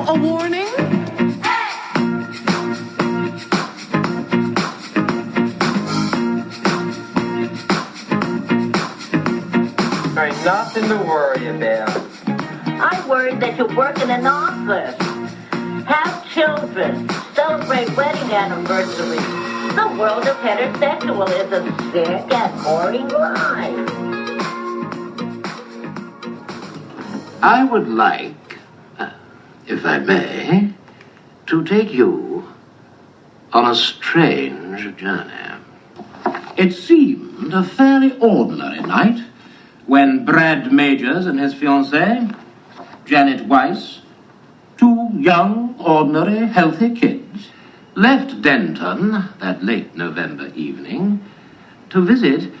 a warning? There's nothing to worry about. I'm worried that you work in an office, have children, celebrate wedding anniversaries. The world of heterosexual is a sick and boring life. I would like, if I may, to take you on a strange journey. It seemed a fairly ordinary night when Brad Majors and his fiancée, Janet Weiss, two young, ordinary, healthy kids, left Denton that late November evening to visit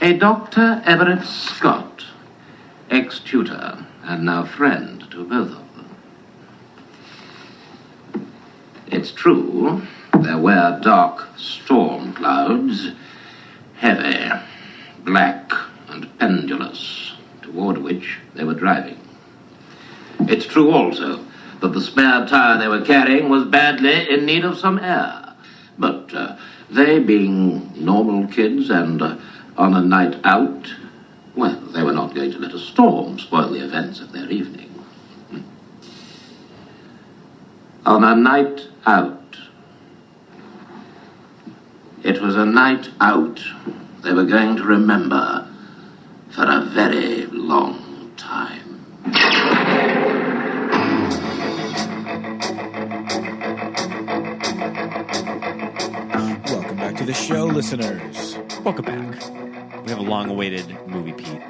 a Dr. Everett Scott, ex-tutor and now friend to both of them. It's true, there were dark storm clouds, heavy, black, and pendulous, toward which they were driving. It's true also that the spare tire they were carrying was badly in need of some air. But they, being normal kids and on a night out, well, they were not going to let a storm spoil the events of their evening. On a night out. It was a night out they were going to remember for a very long time. Welcome back to the show, listeners. Welcome back. We have a long-awaited movie, Pete.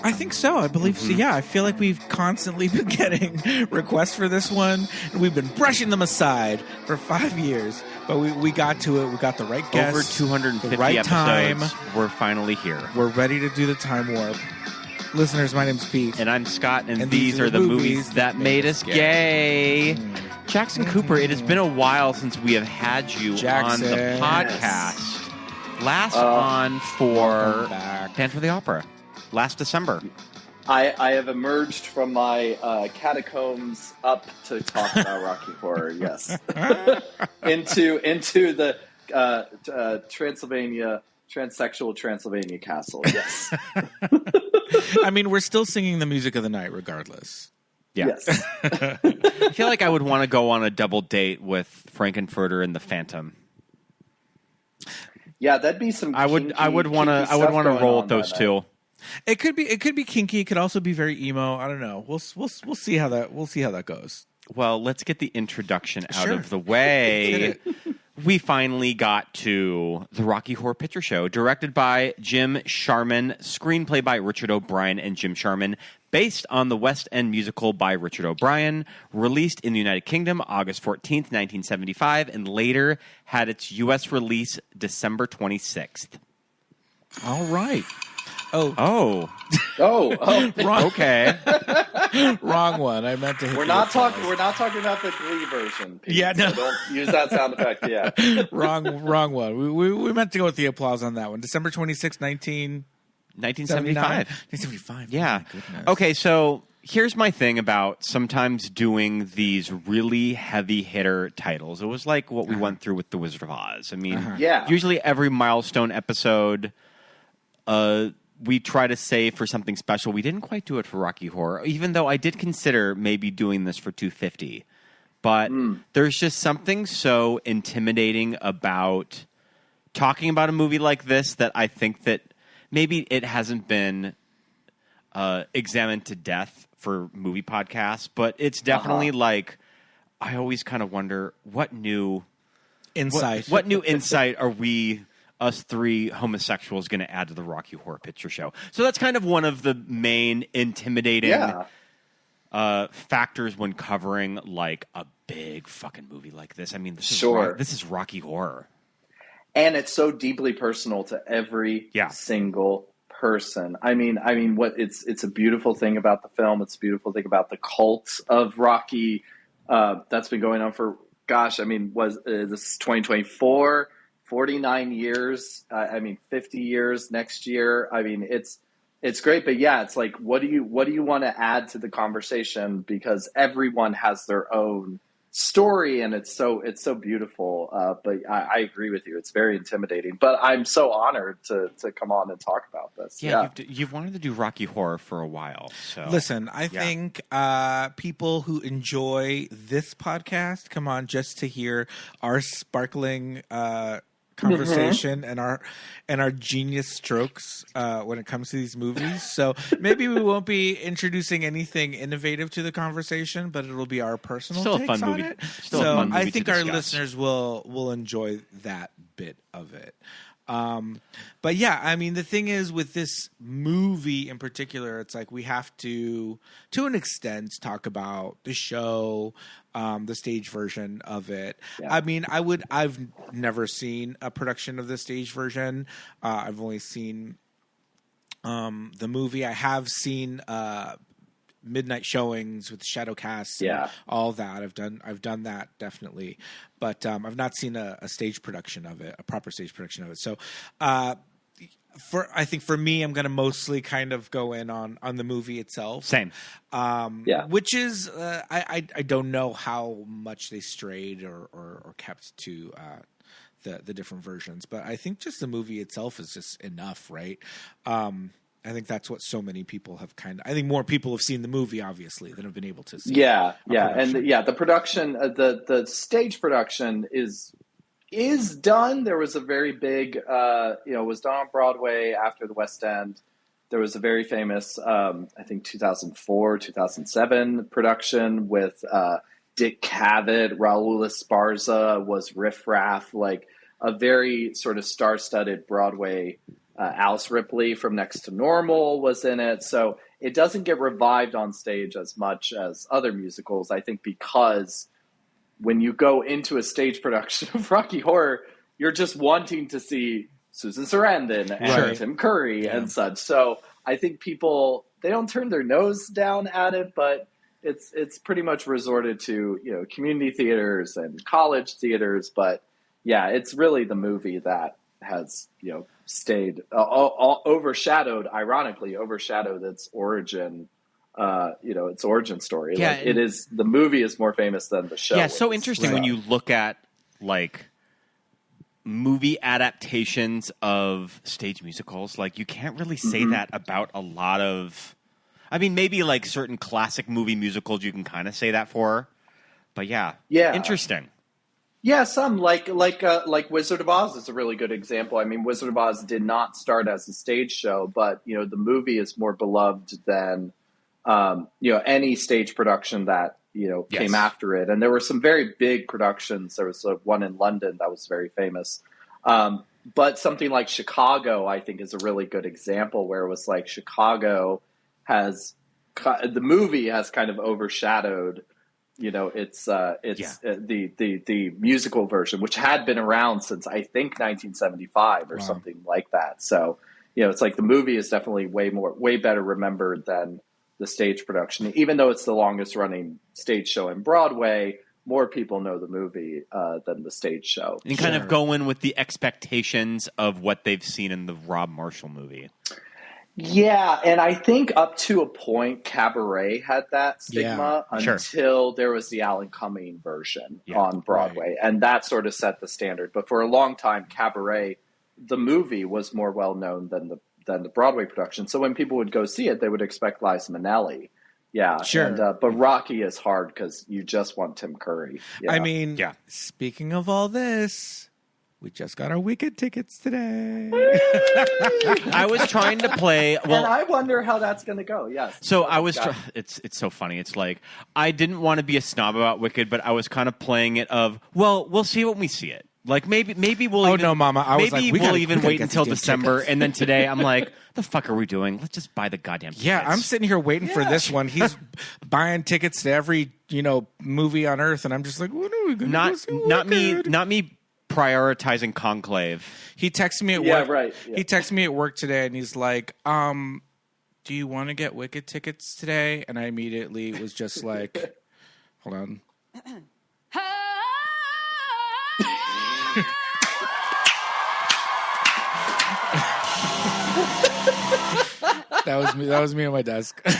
I think so. I believe so. Yeah, I feel like we've constantly been getting requests for this one, and we've been brushing them aside for 5 years. But we got to it. We got the right guest. Over 250 the right episodes. Time. We're finally here. We're ready to do the time warp. Listeners, my name's Pete. And I'm Scott, and these are the movies that made us gay. Jackson Cooper, it has been a while since we have had you on the podcast. Last on for Phantom of the Opera. Last December. I have emerged from my catacombs up to talk about Rocky Horror, yes. into the transsexual Transylvania castle, yes. I mean, we're still singing the music of the night regardless. Yeah. Yes. I feel like I would want to go on a double date with Fank-N-Furter and the Phantom. Yeah, that'd be some. I would want to roll with those two. It could be kinky. It could also be very emo. I don't know. We'll see how that goes. Well, let's get the introduction out of the way. We finally got to the Rocky Horror Picture Show, directed by Jim Sharman, screenplay by Richard O'Brien and Jim Sharman, based on the West End musical by Richard O'Brien, released in the United Kingdom August 14th, 1975, and later had its U.S. release December 26th. All right. Oh. Wrong. Okay. Wrong one. I meant to hit We're not talking about the Glee version, Pete, yeah, no. So don't use that sound effect yet. Wrong one. We meant to go with the applause on that one. December 26, 1975. 1975. Yeah. Oh, goodness. Okay, so here's my thing about sometimes doing these really heavy hitter titles. It was like what we went through with The Wizard of Oz. I mean, usually every milestone episode, we try to save for something special. We didn't quite do it for Rocky Horror, even though I did consider maybe doing this for 250. But there's just something so intimidating about talking about a movie like this that I think that maybe it hasn't been examined to death for movie podcasts. But it's definitely like, I always kind of wonder what new insight. What new insight are we, us three homosexuals, going to add to the Rocky Horror Picture Show? So that's kind of one of the main intimidating factors when covering like a big fucking movie like this. I mean, this is Rocky Horror, and it's so deeply personal to every single person. I mean, what it's a beautiful thing about the film. It's a beautiful thing about the cult of Rocky that's been going on for this is 2024. 49 years, 50 years next year. I mean, it's It's great, but yeah, it's like, what do you want to add to the conversation? Because everyone has their own story, and it's so beautiful. But I agree with you; it's very intimidating. But I'm so honored to come on and talk about this. Yeah. You've wanted to do Rocky Horror for a while. So listen, I think people who enjoy this podcast come on just to hear our sparkling conversation and our genius strokes when it comes to these movies. So maybe we won't be introducing anything innovative to the conversation, but it'll be our personal takes on it. So I think our listeners will enjoy that bit of it. But yeah, I mean, the thing is with this movie in particular, it's like we have to an extent, talk about the show, the stage version of it. Yeah. I mean, I've never seen a production of the stage version. I've only seen, the movie. I have seen, midnight showings with shadow casts and all that. I've done that definitely, but I've not seen a stage production of it, a proper stage production of it. So I think for me, I'm going to mostly kind of go in on the movie itself. Same. Which is I don't know how much they strayed or kept to the different versions, but I think just the movie itself is just enough, right? I think that's what so many people have I think more people have seen the movie, obviously, than have been able to see. Yeah. The production, the stage production is done. There was a very big, it was done on Broadway after the West End. There was a very famous, I think 2004, 2007 production with Dick Cavett, Raul Esparza was Riff Raff, like a very sort of star-studded Broadway. Alice Ripley from Next to Normal was in it. So it doesn't get revived on stage as much as other musicals, I think, because when you go into a stage production of Rocky Horror, you're just wanting to see Susan Sarandon and Tim Curry and such. So I think people, they don't turn their nose down at it, but it's pretty much resorted to, community theaters and college theaters. But yeah, it's really the movie that has, stayed overshadowed its origin, its origin story. Yeah, like, it is, the movie is more famous than the show. Yeah, so interesting when you look at like movie adaptations of stage musicals. Like you can't really say that about a lot of. I mean, maybe like certain classic movie musicals you can kind of say that for, but yeah, interesting. Yeah, some like Wizard of Oz is a really good example. I mean, Wizard of Oz did not start as a stage show, but the movie is more beloved than any stage production that came after it. And there were some very big productions. There was one in London that was very famous. But something like Chicago, I think, is a really good example where it was like Chicago the movie has kind of overshadowed. It's the musical version, which had been around since I think 1975 or something like that. So, it's like the movie is definitely way better remembered than the stage production. Even though it's the longest running stage show in Broadway, more people know the movie than the stage show. And kind of go in with the expectations of what they've seen in the Rob Marshall movie. Yeah, and I think up to a point, Cabaret had that stigma until there was the Alan Cumming version on Broadway, and that sort of set the standard. But for a long time, Cabaret, the movie, was more well known than the Broadway production. So when people would go see it, they would expect Liza Minnelli. Yeah, sure. And, but Rocky is hard because you just want Tim Curry. I mean, speaking of all this. We just got our Wicked tickets today. I was trying to play. Well, and I wonder how that's going to go. Yes. So I was. It's so funny. It's like I didn't want to be a snob about Wicked, but I was kind of playing it of we'll see when we see it. Like maybe we'll. Oh no, Mama! I was maybe like, we'll even wait until December, and then today I'm like, the fuck are we doing? Let's just buy the goddamn tickets. Yeah, I'm sitting here waiting for this one. He's buying tickets to every movie on earth, and I'm just like, what are we going to go see? Not me. Prioritizing Conclave. He texted me at work. He texted me at work today, and he's like, "Do you want to get Wicked tickets today?" And I immediately was just like, "Hold on." That was me. That was me on my desk. Sure.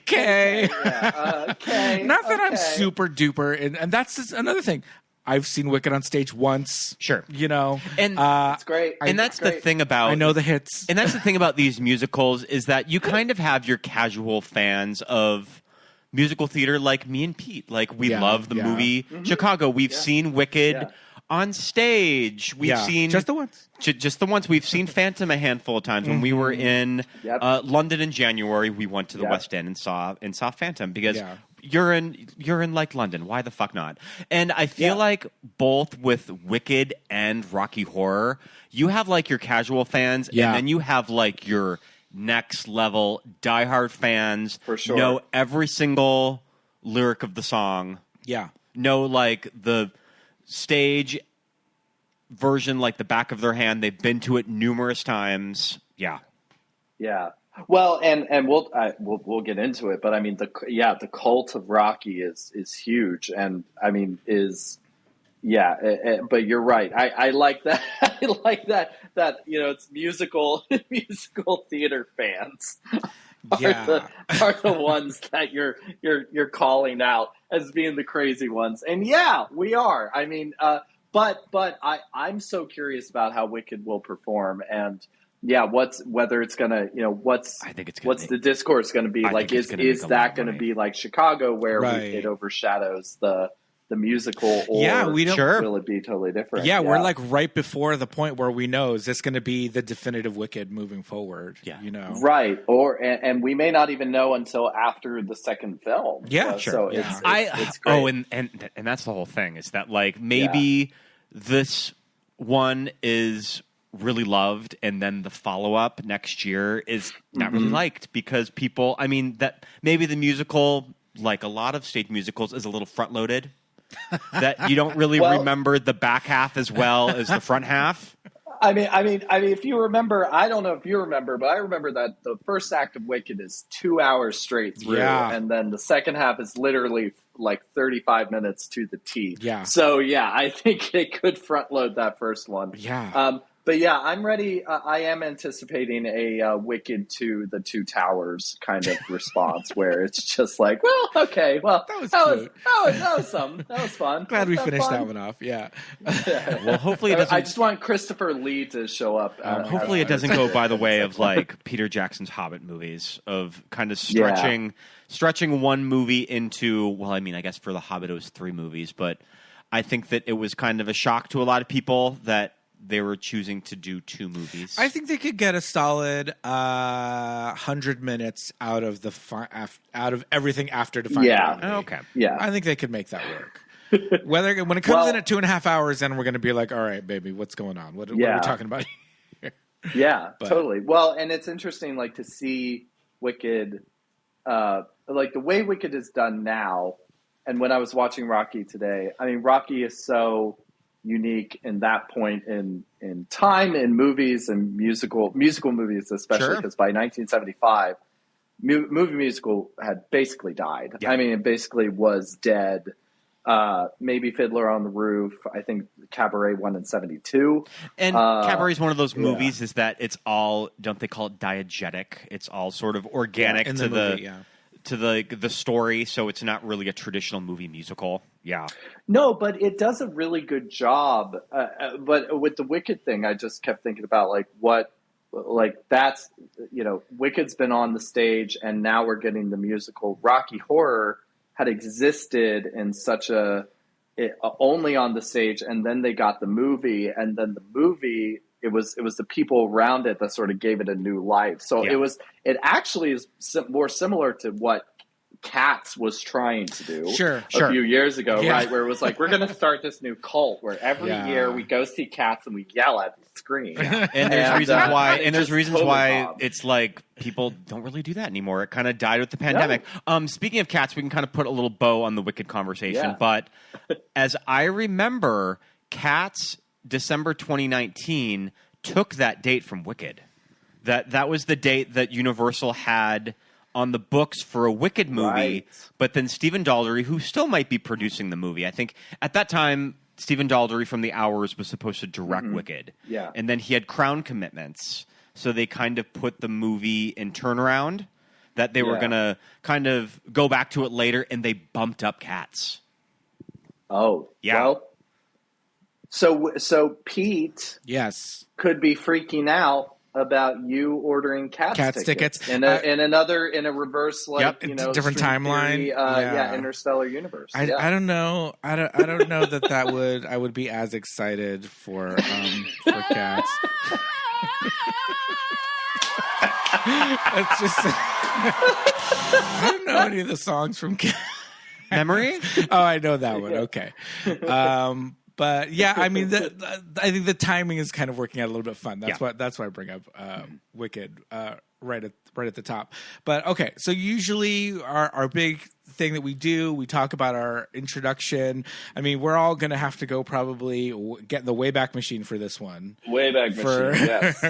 K. Not that I'm super duper, and that's just another thing. I've seen Wicked on stage once. Sure. And it's great. And that's the thing about... I know the hits. And that's the thing about these musicals is that you kind of have your casual fans of musical theater like me and Pete. Like, we love the movie Chicago. We've seen Wicked on stage. We've seen... Just the once. Just the once. We've seen Phantom a handful of times. When we were in London in January, we went to the West End and saw Phantom because... You're in like London. Why the fuck not? And I feel like both with Wicked and Rocky Horror, you have like your casual fans, and then you have like your next level diehard fans. For sure. Know every single lyric of the song. Yeah. Know like the stage version like the back of their hand. They've been to it numerous times. Yeah. Yeah. Well, and we'll get into it, but I mean the cult of Rocky is huge, and I mean but you're right. I like that. I like that it's musical theater fans are the ones that you're calling out as being the crazy ones, and we are. I mean, but I'm so curious about how Wicked will perform, and. Whether it's gonna, what's the discourse gonna be like? Is that gonna be like Chicago, where it overshadows the musical, or we don't, will it be totally different? We're like right before the point where we know, is this going to be the definitive Wicked moving forward? Right, and we may not even know until after the second film. So it's great. And that's the whole thing, is that like maybe this one is really loved, and then the follow-up next year is not really liked because people, I mean, that maybe the musical, like a lot of stage musicals, is a little front-loaded, that you don't really remember the back half as well as the front half. I mean, if you remember, I don't know if you remember, but I remember that the first act of Wicked is 2 hours straight through, and then the second half is literally like 35 minutes to the T. So I think they could front load that first one. But I'm ready. I am anticipating a Wicked to the Two Towers kind of response, where it's just like, that was fun. Glad we finished that one off. Well, hopefully it doesn't. I just want Christopher Lee to show up. Hopefully it doesn't go by the way of like Peter Jackson's Hobbit movies, of kind of stretching one movie into. Well, I mean, I guess for the Hobbit it was 3 movies, but I think that it was kind of a shock to a lot of people that they were choosing to do 2 movies. I think they could get a solid 100 minutes out of out of everything after the final movie. Okay. I think they could make that work. When it comes in at 2.5 hours, then we're going to be like, all right, baby, what's going on? What are we talking about here? Totally. Well, and it's interesting, like, to see Wicked, like the way Wicked is done now. And when I was watching Rocky today, I mean, Rocky is so unique in that point in time in movies and musical movies, especially because by 1975, movie musical had basically died. I mean, it basically was dead. Maybe Fiddler on the Roof. I think Cabaret won in 72. And Cabaret is one of those movies is that it's all, don't they call it diegetic? It's all sort of organic to the story, so it's not really a traditional movie musical. No, but it does a really good job. But with the Wicked thing, I just kept thinking about that's, Wicked's been on the stage, and now we're getting the musical. Rocky Horror had existed in such only on the stage, and then they got the movie, and then the movie, it was the people around it that sort of gave it a new life. So it actually is more similar to what Cats was trying to do a few years ago, right? Where it was like, we're going to start this new cult where every year we go see Cats and we yell at the screen. And there's reasons why it's like people don't really do that anymore. It kind of died with the pandemic. Speaking of Cats, we can kind of put a little bow on the Wicked conversation. But as I remember, Cats December 2019 took that date from Wicked. That was the date that Universal had on the books for a Wicked movie, but then Stephen Daldry, who still might be producing the movie, I think at that time Stephen Daldry from The Hours was supposed to direct Wicked. Yeah. And then he had Crown commitments. So they kind of put the movie in turnaround that they were going to kind of go back to it later, and they bumped up Cats. Oh. Yeah. Well, so Pete could be freaking out about you ordering Cats tickets. In a reverse, like, different timeline. Theory, interstellar universe. I don't know. I don't know that I would be as excited for Cats. It's just I don't know any of the songs from Cats. Memory? Oh, I know that one. Okay. But yeah, I mean, I think the timing is kind of working out a little bit fun. That's why I bring up Wicked right at the top. But okay, so usually our big thing that we do, we talk about our introduction. I mean, we're all going to have to go probably get in the Wayback Machine for this one. Wayback Machine, yes.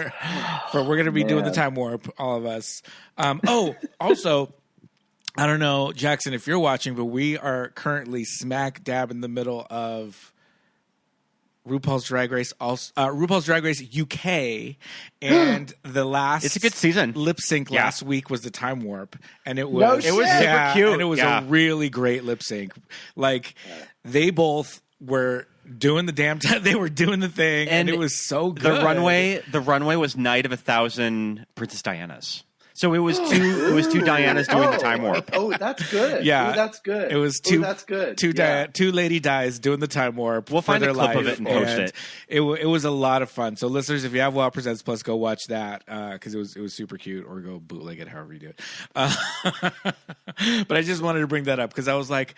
We're going to be doing the time warp, all of us. Also, I don't know, Jackson, if you're watching, but we are currently smack dab in the middle of RuPaul's Drag Race, RuPaul's Drag Race UK, and the last it's a good season lip sync last week was the time warp, and it was super cute, and it was a really great lip sync. Like they both were doing the damn time, they were doing the thing, and it was so good. The runway was Night of 1,000 Princess Dianas. So it was two Dianas doing the time warp. Oh, that's good. Yeah, that's good. It was that's good. Two lady Dies doing the time warp. We'll find a clip life, of it and post it. It was a lot of fun. So listeners, if you have WoW Presents Plus, go watch that because it was super cute, or go bootleg it, however you do it. But I just wanted to bring that up because I was like,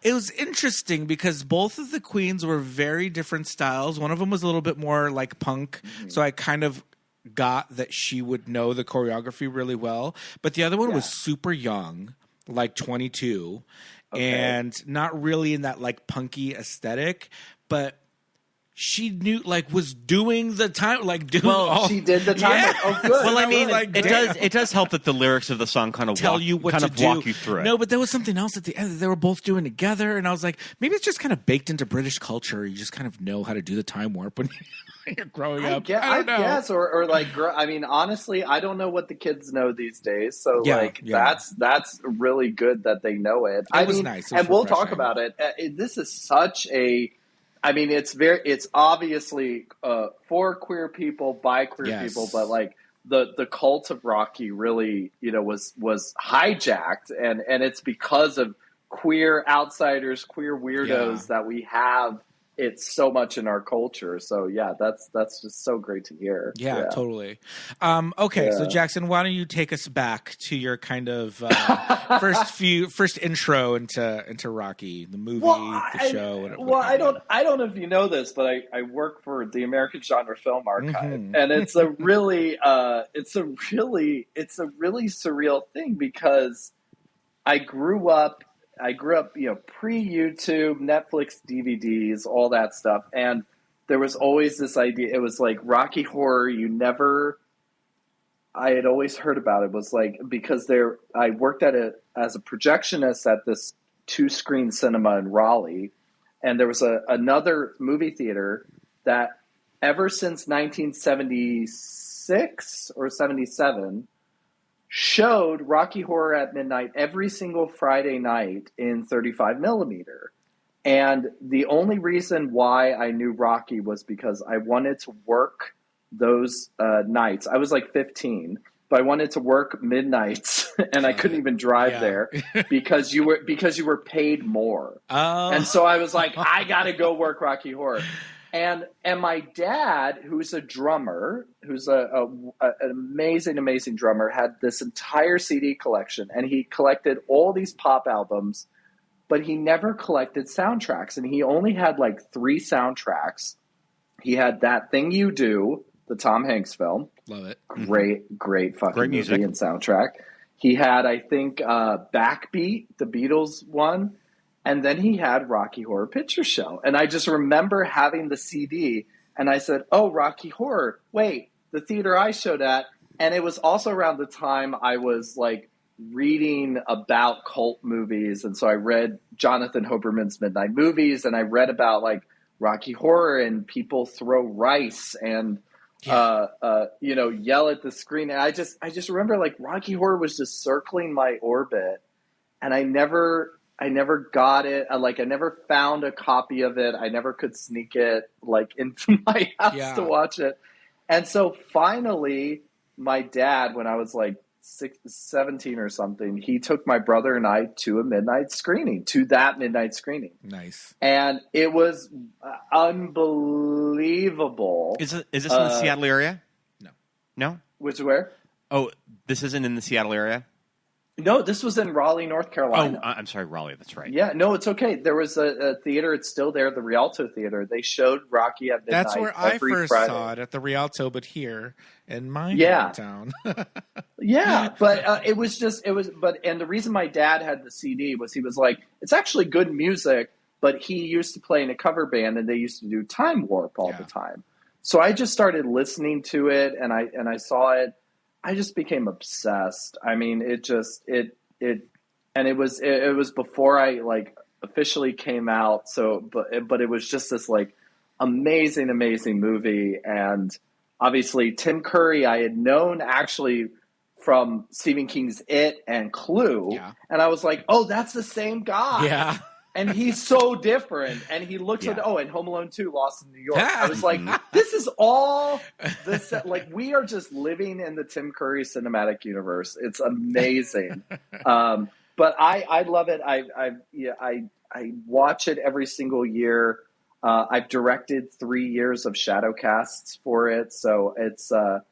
it was interesting because both of the queens were very different styles. One of them was a little bit more like punk, so I kind of got that she would know the choreography really well, but the other one was super young, like 22, and not really in that like punky aesthetic, but she knew, like, was doing the time, like doing. Well, she did the time. Yeah. Oh, good. Well, I mean, like, it does help that the lyrics of the song kind of tell you what kind to of do. walk you through it. No, but there was something else at the end that they were both doing together, and I was like, maybe it's just kind of baked into British culture. You just kind of know how to do the time warp when you're growing up. I guess, or like, I mean, honestly, I don't know what the kids know these days. So, that's really good that they know it. It was nice, and we'll talk about it. This is such a. I mean, it's obviously for queer people, by queer people, but like the cult of Rocky really, was hijacked, and it's because of queer outsiders, queer weirdos that we have it so much in our culture. So yeah, that's just so great to hear. Yeah. Totally. Okay, so Jackson, why don't you take us back to your kind of first intro into Rocky, the movie, the show. I don't know if you know this, but I work for the American Genre Film Archive, and it's a really surreal thing because I grew up, pre-YouTube, Netflix DVDs, all that stuff. And there was always this idea. It was like Rocky Horror. I had always heard about it. It was like, because I worked at it as a projectionist at this 2-screen cinema in Raleigh. And there was another movie theater that ever since 1976 or 77, showed Rocky Horror at midnight every single Friday night in 35 millimeter. And the only reason why I knew Rocky was because I wanted to work those nights. I was like 15, but I wanted to work midnights, and I couldn't even drive there because you were paid more. Oh. And so I was like, I got to go work Rocky Horror. And my dad, who's a drummer, who's an amazing drummer, had this entire CD collection, and he collected all these pop albums, but he never collected soundtracks, and he only had like 3 soundtracks. He had That Thing You Do, the Tom Hanks film. Love it. Great fucking music movie and soundtrack. He had, I think, Backbeat, the Beatles one. And then he had Rocky Horror Picture Show. And I just remember having the CD, and I said, oh, Rocky Horror. Wait, the theater I showed at. And it was also around the time I was like reading about cult movies. And so I read Jonathan Hoberman's Midnight Movies, and I read about like Rocky Horror and people throw rice and, yell at the screen. And I just remember like Rocky Horror was just circling my orbit, and I never got it. I never found a copy of it. I never could sneak it like into my house to watch it. And so finally my dad, when I was like 17 or something, he took my brother and I to that midnight screening. Nice. And it was unbelievable. Is this in the Seattle area? No? Which where? Oh, this isn't in the Seattle area? No, this was in Raleigh, North Carolina. Oh, I'm sorry, Raleigh. That's right. Yeah, no, it's okay. There was a theater. It's still there, the Rialto Theater. They showed Rocky at midnight. That's where I first saw it, at the Rialto, but here in my hometown. Yeah, but and the reason my dad had the CD was he was like, it's actually good music, but he used to play in a cover band, and they used to do Time Warp all the time. So I just started listening to it, and I saw it. I just became obsessed. I mean, it was before I like officially came out. So, but it was just this like amazing movie. And obviously Tim Curry, I had known actually from Stephen King's It and Clue. Yeah. And I was like, oh, that's the same guy. Yeah. And he's so different. And he looks and Home Alone 2, Lost in New York. I was like, this is all this. Like, we are just living in the Tim Curry cinematic universe. It's amazing. But I love it. I watch it every single year. I've directed 3 years of shadow casts for it. So it's so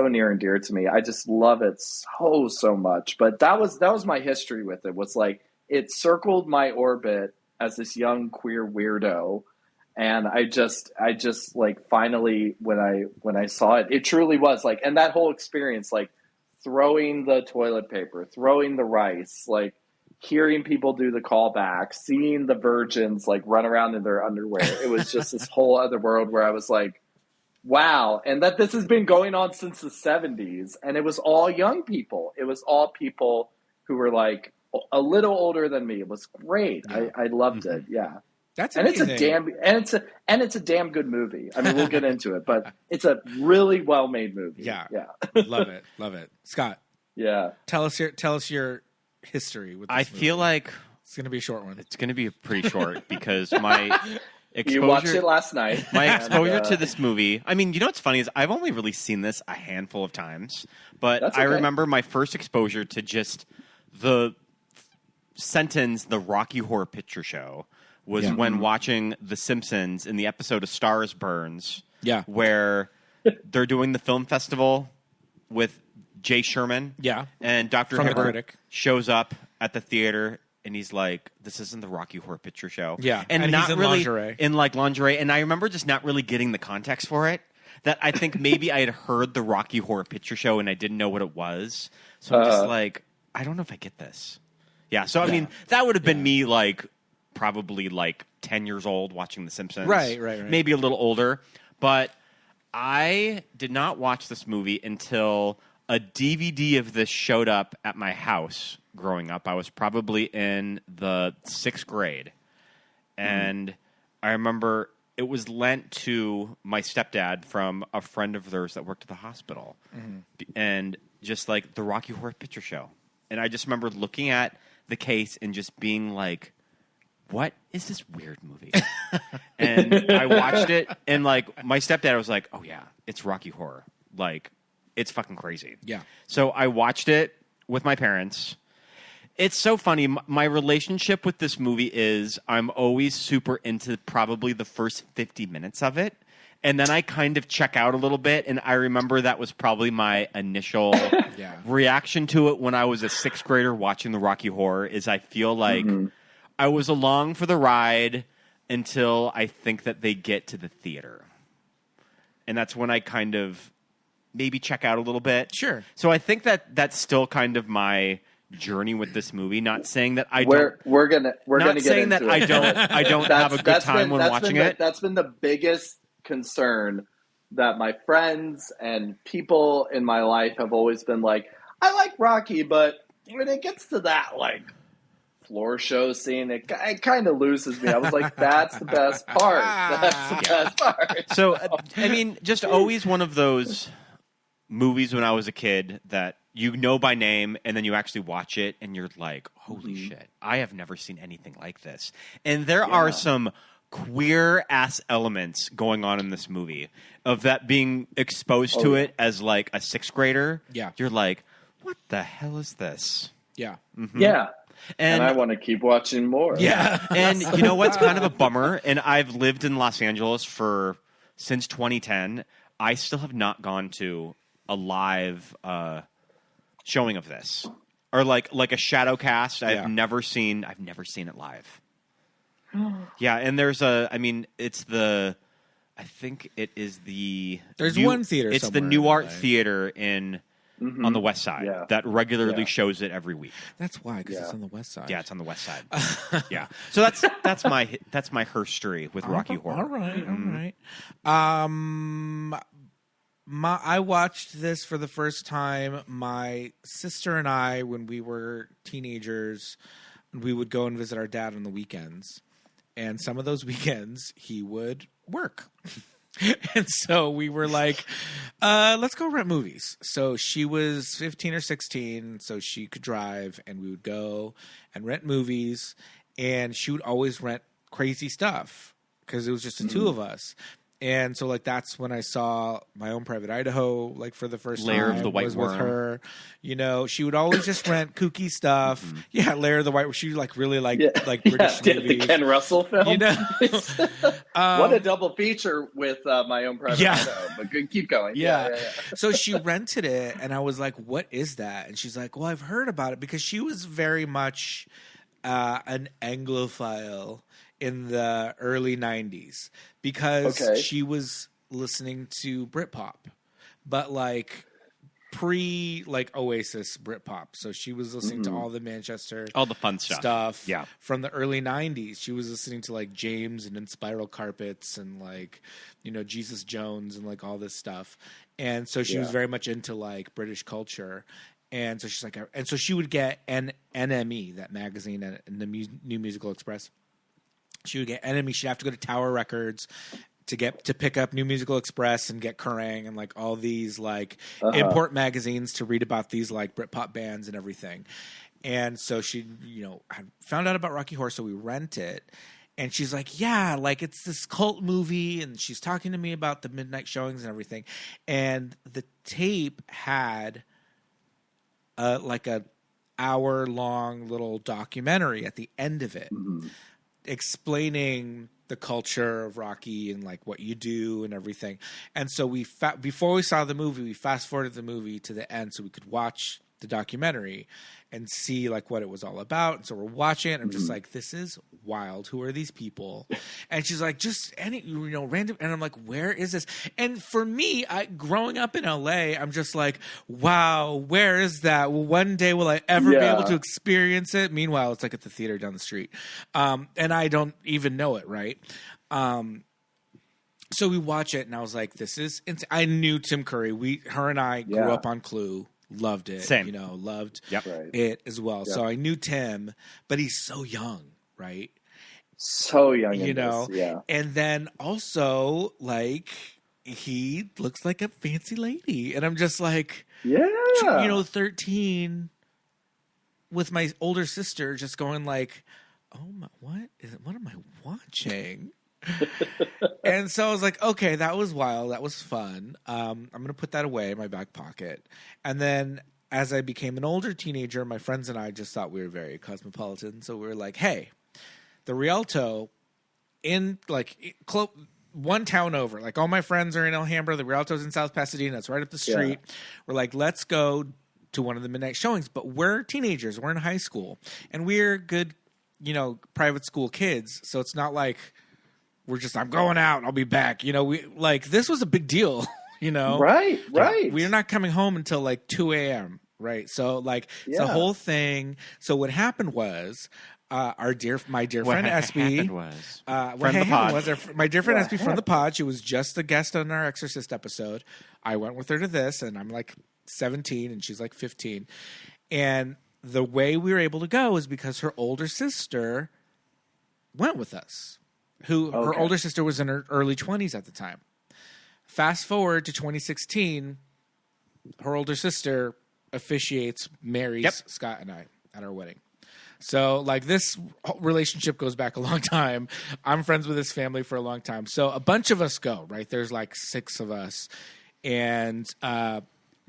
near and dear to me. I just love it so much. But that was my history with it. Was like, it circled my orbit as this young queer weirdo. And I just like finally when I saw it, it truly was like, and that whole experience, like throwing the toilet paper, throwing the rice, like hearing people do the callback, seeing the virgins like run around in their underwear. It was just this whole other world where I was like, wow. And that this has been going on since the 70s, and it was all young people. It was all people who were like a little older than me. It was great. Yeah. I loved it. Yeah. That's amazing. It's a damn good movie. I mean, we'll get into it, but it's a really well made movie. Yeah. Yeah. Love it. Scott. Yeah. Tell us your history with this movie. Feel like it's going to be a short one. It's going to be pretty short because my exposure, you watched it last night. My exposure to this movie. I mean, you know what's funny is I've only really seen this a handful of times, but okay. I remember my first exposure to just the sentence, the Rocky Horror Picture Show, was when watching The Simpsons in the episode of Stars Burns, where they're doing the film festival with Jay Sherman, and Dr. Hibbert shows up at the theater, and he's like, "This isn't the Rocky Horror Picture Show," and not he's in really lingerie. in like lingerie, and I remember just not really getting the context for it. That I think maybe I had heard the Rocky Horror Picture Show and I didn't know what it was, so I'm just like, I don't know if I get this. Yeah, so I mean, that would have been me, like, probably, like, 10 years old watching The Simpsons. Right. Maybe a little older. But I did not watch this movie until a DVD of this showed up at my house growing up. I was probably in the 6th grade. And I remember it was lent to my stepdad from a friend of theirs that worked at the hospital. And just, like, the Rocky Horror Picture Show. And I just remember looking at the case and just being like, what is this weird movie? And I watched it, and like my stepdad was like, oh yeah, it's Rocky Horror. Like, it's fucking crazy. Yeah. So I watched it with my parents. It's so funny. My relationship with this movie is I'm always super into probably the first 50 minutes of it. And then I kind of check out a little bit, and I remember that was probably my initial reaction to it when I was a 6th grader watching the Rocky Horror, is I feel like I was along for the ride until I think that they get to the theater. And that's when I kind of maybe check out a little bit. Sure. So I think that that's still kind of my journey with this movie. Not saying that I don't. We're gonna get saying into that it. I don't have a good time when watching it. That's been the biggest concern that my friends and people in my life have always been like, I like Rocky, but when it gets to that, like, floor show scene, it kind of loses me. I was like, that's the best part. That's the best part. So, I mean, just always one of those movies when I was a kid that you know by name, and then you actually watch it, and you're like, holy shit, I have never seen anything like this. And there are some queer-ass elements going on in this movie of that being exposed to it as, like, a sixth grader. Yeah. You're like, what the hell is this? Yeah. Mm-hmm. Yeah. And I want to keep watching more. Yeah. And you know what's kind of a bummer? And I've lived in Los Angeles since 2010. I still have not gone to a live showing of this. Or like a shadow cast. I've never seen it live. Yeah, and there's I think it is There's one theater It's the somewhere New in Art LA. Theater on the West Side that regularly shows it every week. That's why, because it's on the West Side. Yeah, it's on the West Side. Yeah, so that's my herstory with Rocky Horror. All right, all right. I watched this for the first time. My sister and I, when we were teenagers, we would go and visit our dad on the weekends. And some of those weekends, he would work. And so we were like, let's go rent movies. So she was 15 or 16, so she could drive, and we would go and rent movies. And she would always rent crazy stuff because it was just the two of us. And so, like, that's when I saw My Own Private Idaho, like, for the first Lair time. of the White was Worm. with her. You know, she would always just rent kooky stuff. Yeah, Lair of the White Worm. She, like, really like British movies. The Ken Russell film. You know? What a double feature with My Own Private Idaho. But good, keep going. Yeah. So she rented it, and I was like, what is that? And she's like, well, I've heard about it, because she was very much an Anglophile in the early 90s, because she was listening to Britpop, but like like Oasis Britpop. So she was listening to all the Manchester, all the fun stuff from the early 90s. She was listening to like James and In Spiral Carpets and like, you know, Jesus Jones and like all this stuff. And so she was very much into like British culture. And so she's like, and so she would get NME, that magazine, and the New Musical Express. She would get NME. She'd have to go to Tower Records to pick up New Musical Express and get Kerrang and like all these like import magazines to read about these like Britpop bands and everything. And so she, you know, had found out about Rocky Horror, so we rent it. And she's like, yeah, like it's this cult movie. And she's talking to me about the midnight showings and everything. And the tape had like a hour-long little documentary at the end of it. Explaining the culture of Rocky and like what you do and everything. And so before we saw the movie, we fast forwarded the movie to the end so we could watch the documentary and see like what it was all about. And so we're watching it and I'm just like, this is wild. Who are these people? And she's like, just any, you know, random. And I'm like, where is this? And for me, growing up in LA, I'm just like, wow, where is that? One day will I ever be able to experience it? Meanwhile, it's like at the theater down the street. And I don't even know it. Right. So we watch it and I was like, this is insane. I knew Tim Curry. Her and I grew up on Clue. Loved it. Same. You know, loved Right. it as well. Yep. So I knew Tim, but he's so young, right? So young, you know. Yeah. And then also, like, he looks like a fancy lady, and I'm just like, you know, 13 with my older sister, just going like, oh my, what am I watching? And so I was like, okay, that was wild. That was fun. I'm going to put that away in my back pocket. And then as I became an older teenager, my friends and I just thought we were very cosmopolitan. So we were like, hey, the Rialto in like one town over, like all my friends are in Alhambra. The Rialto's in South Pasadena. It's right up the street. Yeah. We're like, let's go to one of the midnight showings. But we're teenagers. We're in high school. And we're good, you know, private school kids. So it's not like we're just, I'm going out and I'll be back. You know, we like, this was a big deal, you know? Right. We're not coming home until like 2 a.m. Right. So like it's the whole thing. So what happened was, my dear friend SB was my dear friend SB from the pod. She was just the guest on our Exorcist episode. I went with her to this and I'm like, 17 and she's like 15. And the way we were able to go is because her older sister went with us. Her older sister was in her early 20s at the time. Fast forward to 2016, her older sister officiates, marries Scott and I at our wedding. So, like, this relationship goes back a long time. I'm friends with his family for a long time. So a bunch of us go, right? There's like 6 of us. And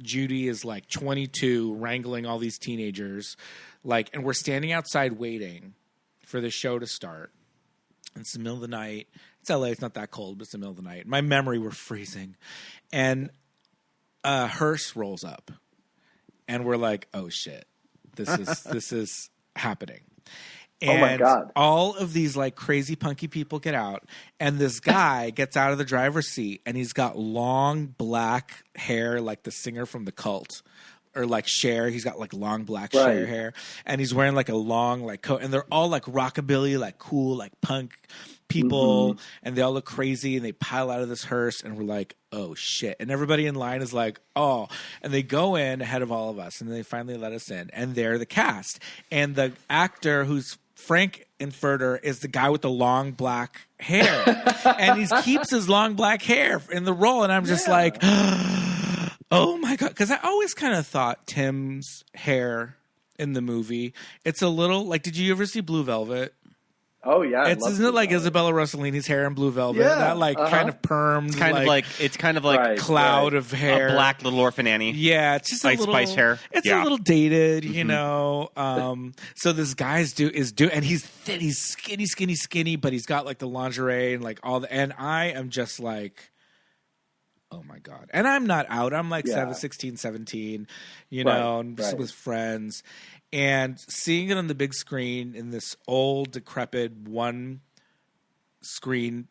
Judy is like 22, wrangling all these teenagers. Like, and we're standing outside waiting for the show to start. It's the middle of the night. It's LA. It's not that cold, but it's the middle of the night. My memory, we're freezing. And a hearse rolls up. And we're like, oh, shit. This is happening. And oh my God. all of these like crazy punky people get out, and this guy gets out of the driver's seat, and he's got long black hair like the singer from The Cult, or like Cher. He's got like long black Cher hair, and he's wearing like a long like coat, and they're all like rockabilly, like cool, like punk people, and they all look crazy, and they pile out of this hearse, and we're like, oh shit. And everybody in line is like, oh, and they go in ahead of all of us, and they finally let us in, and they're the cast. And the actor who's Fank-N-Furter is the guy with the long black hair, and he keeps his long black hair in the role, and I'm just like, oh my God. Because I always kind of thought Tim's hair in the movie, it's a little like, did you ever see Blue Velvet? Oh yeah, isn't it like Isabella Rossellini's hair in Blue Velvet? Yeah, that like kind of permed, it's kind of like cloud of hair, a black Little Orphan Annie. Yeah, it's just a little Spice hair. It's a little dated, you know. So this guy's and he's thin, he's skinny, but he's got like the lingerie and like all the. And I am just like, oh my God. And I'm not out. I'm like 16, 17, you know, and just with friends. And seeing it on the big screen in this old, decrepit, one screen,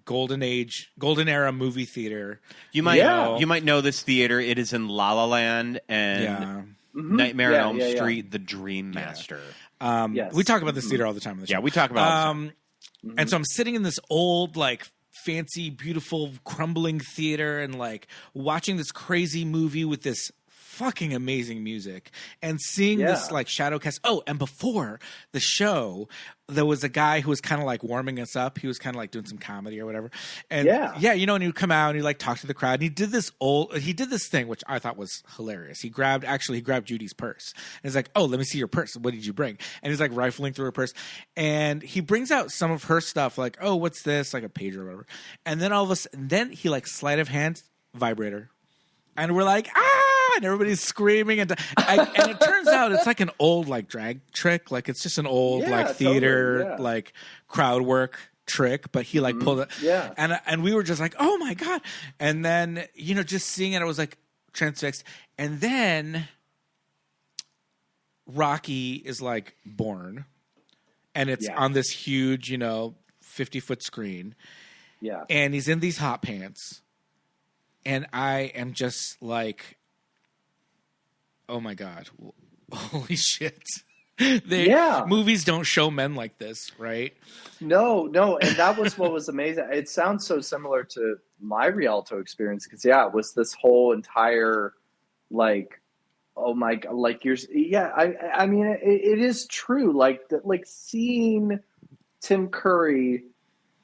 golden era movie theater. You might know this theater. It is in La La Land and Nightmare on Elm Street, The Dream Master. We talk about this theater all the time on the show. Yeah, we talk about it all the time. And so I'm sitting in this old, like, fancy, beautiful, crumbling theater and, like, watching this crazy movie with this fucking amazing music and seeing this like shadow cast. Oh, and before the show, there was a guy who was kind of like warming us up. He was kind of like doing some comedy or whatever. And you know, and he would come out and he like talk to the crowd. And he did this thing, which I thought was hilarious. He grabbed Judy's purse. And he's like, oh, let me see your purse. What did you bring? And he's like rifling through her purse. And he brings out some of her stuff like, oh, what's this? Like a pager or whatever. And then all of a sudden, then he like sleight of hand vibrator. And we're like, ah! And everybody's screaming. And it turns out it's like an old like drag trick. Like it's just an old like theater like crowd work trick. But he like pulled it. Yeah. And we were just like, oh my God. And then, you know, just seeing it, I was like transfixed. And then Rocky is like born. And it's on this huge, you know, 50-foot screen. Yeah. And he's in these hot pants. And I am just like, oh my God, holy shit. Movies don't show men like this, right? No. And that was what was amazing. It sounds so similar to my Rialto experience because, it was this whole entire, like, oh my God, like I mean, it is true. Like seeing Tim Curry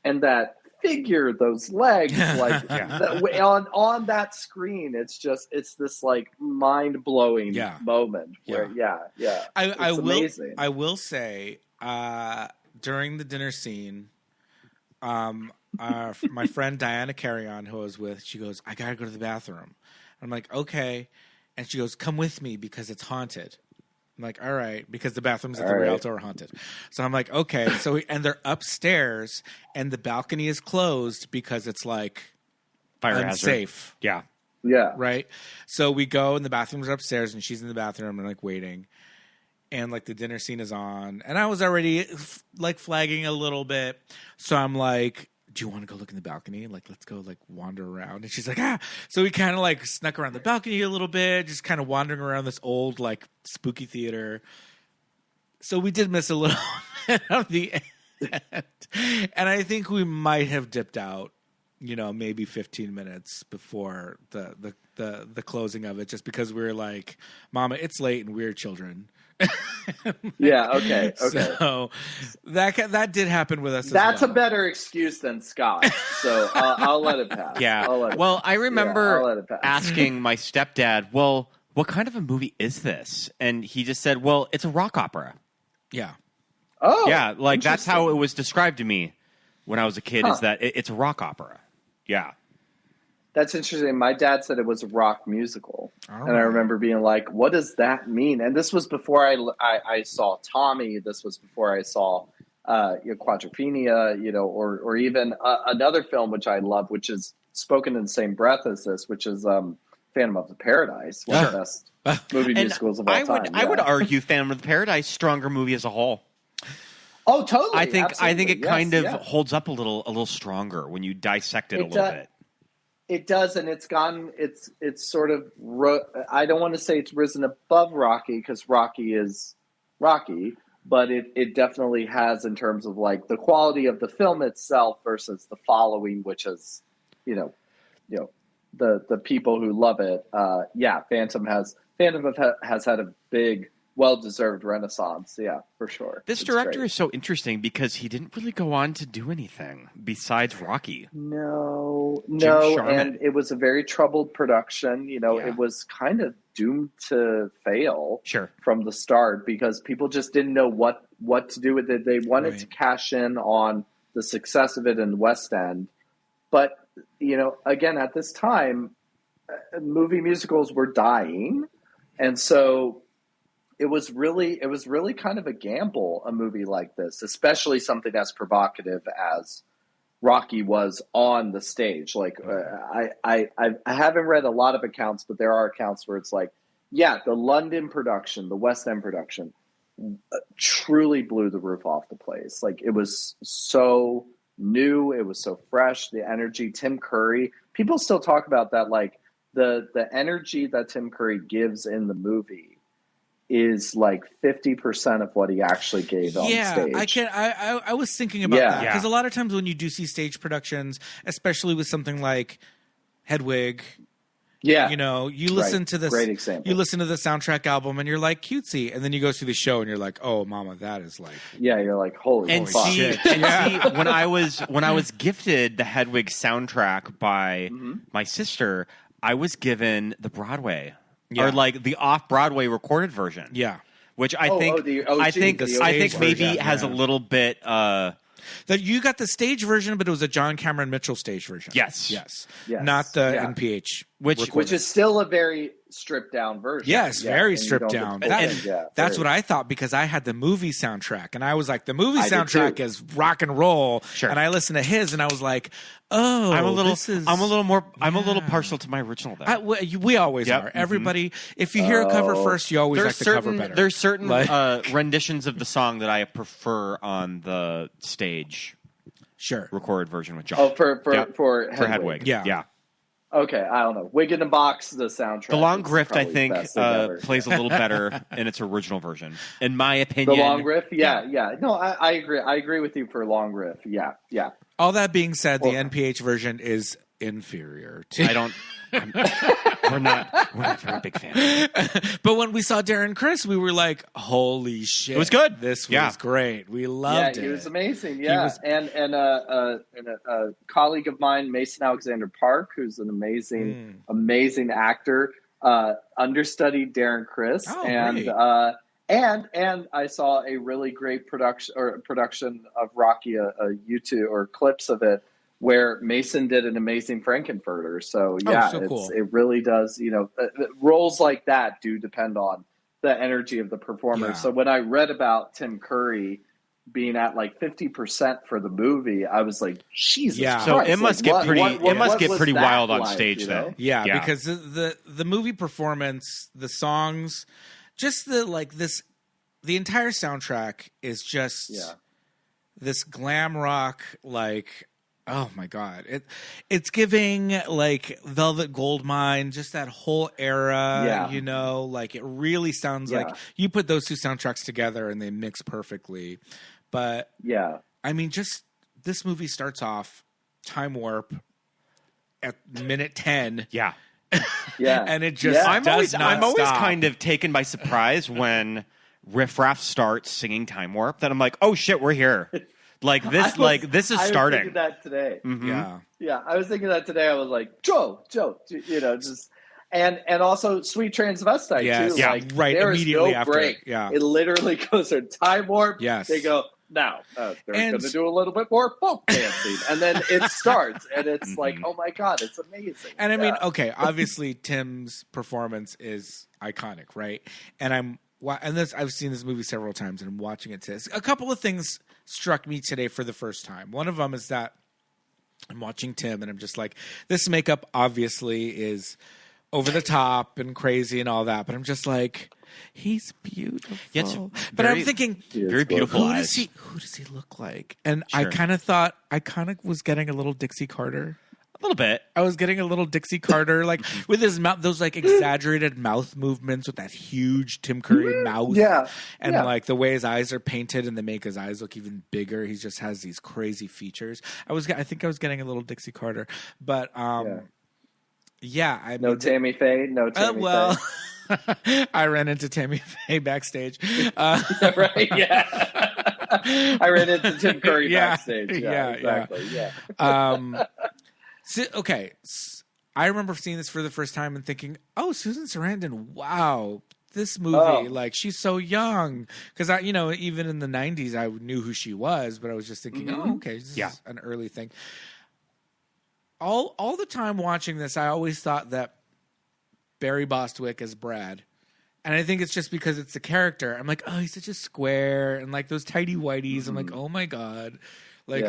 and that figure, those legs, like on that screen, it's this like mind blowing moment. Where, I will say during the dinner scene, my friend Diana Carrion, who I was with, she goes, "I gotta go to the bathroom." I'm like, "Okay," and she goes, "Come with me because it's haunted." I'm like, all right, because the bathrooms at the Rialto are haunted. So I'm like, okay. So and they're upstairs, and the balcony is closed because it's like fire unsafe. Hazard. Yeah. Right? So we go, and the bathrooms are upstairs, and she's in the bathroom, and like waiting. And like the dinner scene is on. And I was already like flagging a little bit. So I'm like, do you want to go look in the balcony? Like, let's go like wander around. And she's like, ah. So we kind of like snuck around the balcony a little bit, just kind of wandering around this old like spooky theater. So we did miss a little bit of the end. And I think we might have dipped out, maybe 15 minutes before the closing of it, just because we were like, Mama, it's late and we're children. Yeah. Okay. So that did happen with us. That's as well. a better excuse than Scott. So I'll let it pass. Yeah. Well, I remember asking my stepdad, well, what kind of a movie is this? And he just said, well, it's a rock opera. Yeah. Oh. Yeah. Like that's how it was described to me when I was a kid, is that it's a rock opera. Yeah. That's interesting. My dad said it was a rock musical. And I remember being like, what does that mean? And this was before I saw Tommy. This was before I saw Quadrophenia, or even another film which I love, which is spoken in the same breath as this, which is Phantom of the Paradise, one of the best movie musicals of all time. I would argue Phantom of the Paradise, stronger movie as a whole. Oh, totally. I think it kind of holds up a little stronger when you dissect it a little bit. It does, and it's sort of, I don't want to say it's risen above Rocky, because Rocky is Rocky, but it definitely has, in terms of like the quality of the film itself versus the following, which is, the people who love it. Phantom has had a big, well-deserved renaissance. Yeah, for sure. This director is so interesting because he didn't really go on to do anything besides Rocky. No, and it was a very troubled production. It was kind of doomed to fail from the start because people just didn't know what to do with it. They wanted to cash in on the success of it in the West End. But, again, at this time, movie musicals were dying. And so it was really kind of a gamble, a movie like this, especially something as provocative as Rocky was on the stage. Like I haven't read a lot of accounts, but there are accounts where it's like, the London production, the West End production, truly blew the roof off the place. Like it was so new, it was so fresh, the energy. Tim Curry, people still talk about that, like the energy that Tim Curry gives in the movie is like 50% of what he actually gave on stage. I was thinking about that because a lot of times when you do see stage productions, especially with something like Hedwig, you listen to this. Great example. You listen to the soundtrack album and you're like cutesy, and then you go through the show and you're like, oh, mama, that is like, you're like, holy fuck. See, when I was gifted the Hedwig soundtrack by my sister, I was given the Broadway. Or like the off-Broadway recorded version. Yeah. Which I think maybe has a little bit that you got the stage version, but it was a John Cameron Mitchell stage version. Yes. Not the NPH. Which is still a very stripped down version. Yes, very stripped down. That's what I thought, because I had the movie soundtrack and I was like, the movie soundtrack is rock and roll. Sure. And I listened to his and I was like, oh, I'm a little partial to my original though. We always are. Everybody, if you hear a cover first, you always like the cover better. There's certain renditions of the song that I prefer on the stage. Sure. Recorded version with John. Oh, for Hedwig. Yeah. Okay, I don't know. Wig in the Box, the soundtrack. The Long Grift, I think, plays a little better in its original version, in my opinion. The Long Riff, yeah. No, I agree. I agree with you for Long Riff. Yeah. All that being said, the NPH version is inferior to. We're not very big fans. But when we saw Darren Criss, we were like, holy shit. It was good. This was great. We loved it. He was amazing. Yeah. And a colleague of mine, Mason Alexander Park, who's an amazing actor, understudied Darren Criss. Oh, and I saw a really great production of Rocky, a YouTube or clips of it, where Mason did an amazing Fank-N-Furter. So cool. It really does, roles like that do depend on the energy of the performer. Yeah. So when I read about Tim Curry being at like 50% for the movie, I was like, Jesus Christ. So it must get pretty wild on stage then. Yeah, because the movie performance, the songs, just the entire soundtrack is just this glam rock, like, oh my God. It's giving like Velvet Goldmine, just that whole era, like it really sounds like you put those two soundtracks together and they mix perfectly. But I mean, just this movie starts off time warp, at minute 10. Yeah. Yeah. And it just I'm always stop. kind of taken by surprise when Riff Raff starts singing Time Warp. Then I'm like, oh shit, we're here. This is starting. I was thinking that today. Mm-hmm. Yeah, I was thinking that today. I was like, Joe, just and also Sweet Transvestite too. Yeah, like, right. There is Immediately no after. break. Yeah, it literally goes to Time Warp. Yes, they go now. They're going to do a little bit more folk dancing, and then it starts, and it's like, oh my god, it's amazing. And I mean, okay, obviously Tim's performance is iconic, right? And I've seen this movie several times, and I'm watching it today. A couple of things struck me today for the first time. One of them is that I'm watching Tim, and I'm just like, this makeup obviously is over the top and crazy and all that, but I'm just like, he's beautiful. Yes, but I'm thinking, very beautiful who eyes. does he look like? And Sure. I kind of was getting a little Dixie Carter. A little bit. I was getting a little Dixie Carter, like with his mouth, those like exaggerated mouth movements with that huge Tim Curry mouth. Yeah. And like the way his eyes are painted and they make his eyes look even bigger. He just has these crazy features. I think I was getting a little Dixie Carter, but yeah. I no mean, Tammy Faye. No Tammy Faye. I ran into Tammy Faye backstage. Right? Yeah. I ran into Tim Curry backstage. Yeah, exactly. Yeah. I remember seeing this for the first time and thinking, "Oh, Susan Sarandon! Wow, this movie! Like she's so young." Because even in the '90s, I knew who she was, but I was just thinking, "Oh, okay, this is an early thing." All the time watching this, I always thought that Barry Bostwick as Brad. And I think it's just because it's the character. I'm like, oh, he's such a square. And like those tidy whities. I'm like, oh my God. Like,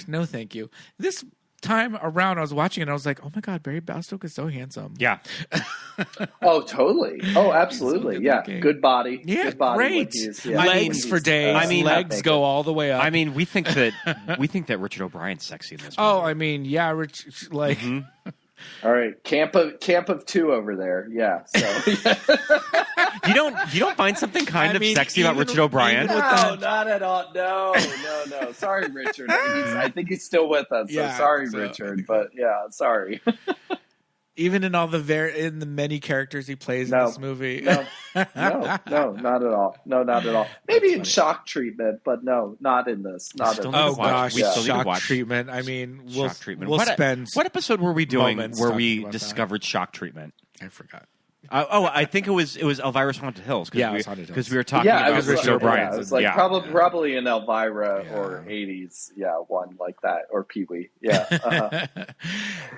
no, thank you. This time around, I was watching it and I was like, oh my God, Barry Bostwick is so handsome. Yeah. Oh, totally. Oh, absolutely. So good body. Yeah, good body great. yeah. Legs for days. Legs go all the way up. I mean, we think that Richard O'Brien's sexy in this movie. Oh, I mean, yeah, Rich, like... All right, camp of two over there. Yeah. So you don't find something kind of sexy about Richard O'Brien? No, not at all. No. Sorry, Richard. I think he's still with us. So sorry, Richard. But yeah, sorry. Even in all in the many characters he plays in this movie. No, not at all. No, not at all. Maybe in Shock Treatment, but no, not in this. Not in this. Oh gosh, Shock Treatment. I mean, Shock Treatment. We'll spend what episode were we doing where we discovered Shock Treatment? I forgot. I think it was Elvira's Haunted Hills. Because we were talking about Richard O'Brien. It was like probably in Elvira or 80s, one like that, or Pee Wee. Yeah.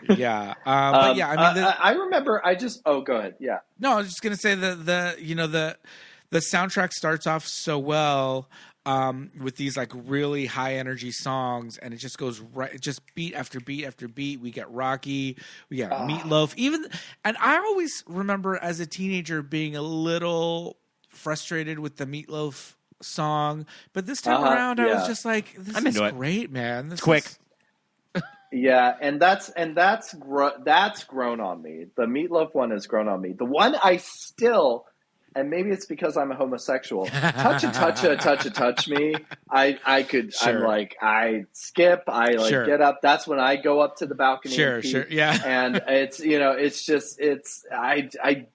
But yeah, I mean, I remember. Go ahead. Yeah. No, I was just gonna say the soundtrack starts off so well. With these like really high energy songs, and it just goes right, just beat after beat after beat. We get Rocky, we get Meatloaf, and I always remember as a teenager being a little frustrated with the Meatloaf song, but this time around, I was just like, "This is great, man! This quick." Yeah, and that's grown on me. The Meatloaf one has grown on me. The one I still. And maybe it's because I'm a homosexual. Touch me. I could. Sure. I'm like I skip. I get up. That's when I go up to the balcony. Sure. Yeah. And it's just I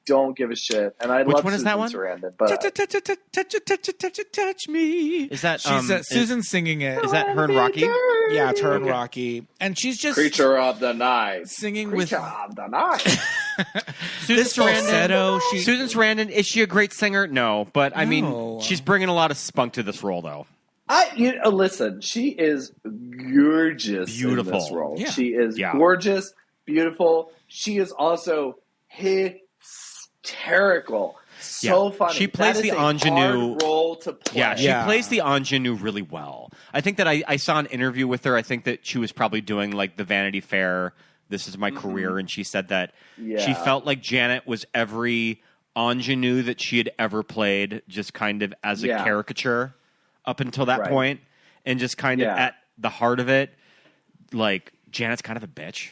don't give a shit. And I love Susan Sarandon. But touch me. Is that Susan singing it? Is that her and Rocky? Yeah, it's her and Rocky, and she's just Creature of the Night singing Creature of the Night. Susan Sarandon, is she a great singer? No, but I mean, she's bringing a lot of spunk to this role, though. Listen, she is gorgeous in this role. Yeah. She is gorgeous, beautiful. She is also hysterical. So funny. She plays the ingenue role to play. Yeah, she plays the ingenue really well. I think that I saw an interview with her. I think that she was probably doing like the Vanity Fair, "This is my career," and she said that she felt like Janet was every ingenue that she had ever played, just kind of as a caricature up until that point, and just kind of at the heart of it, like Janet's kind of a bitch.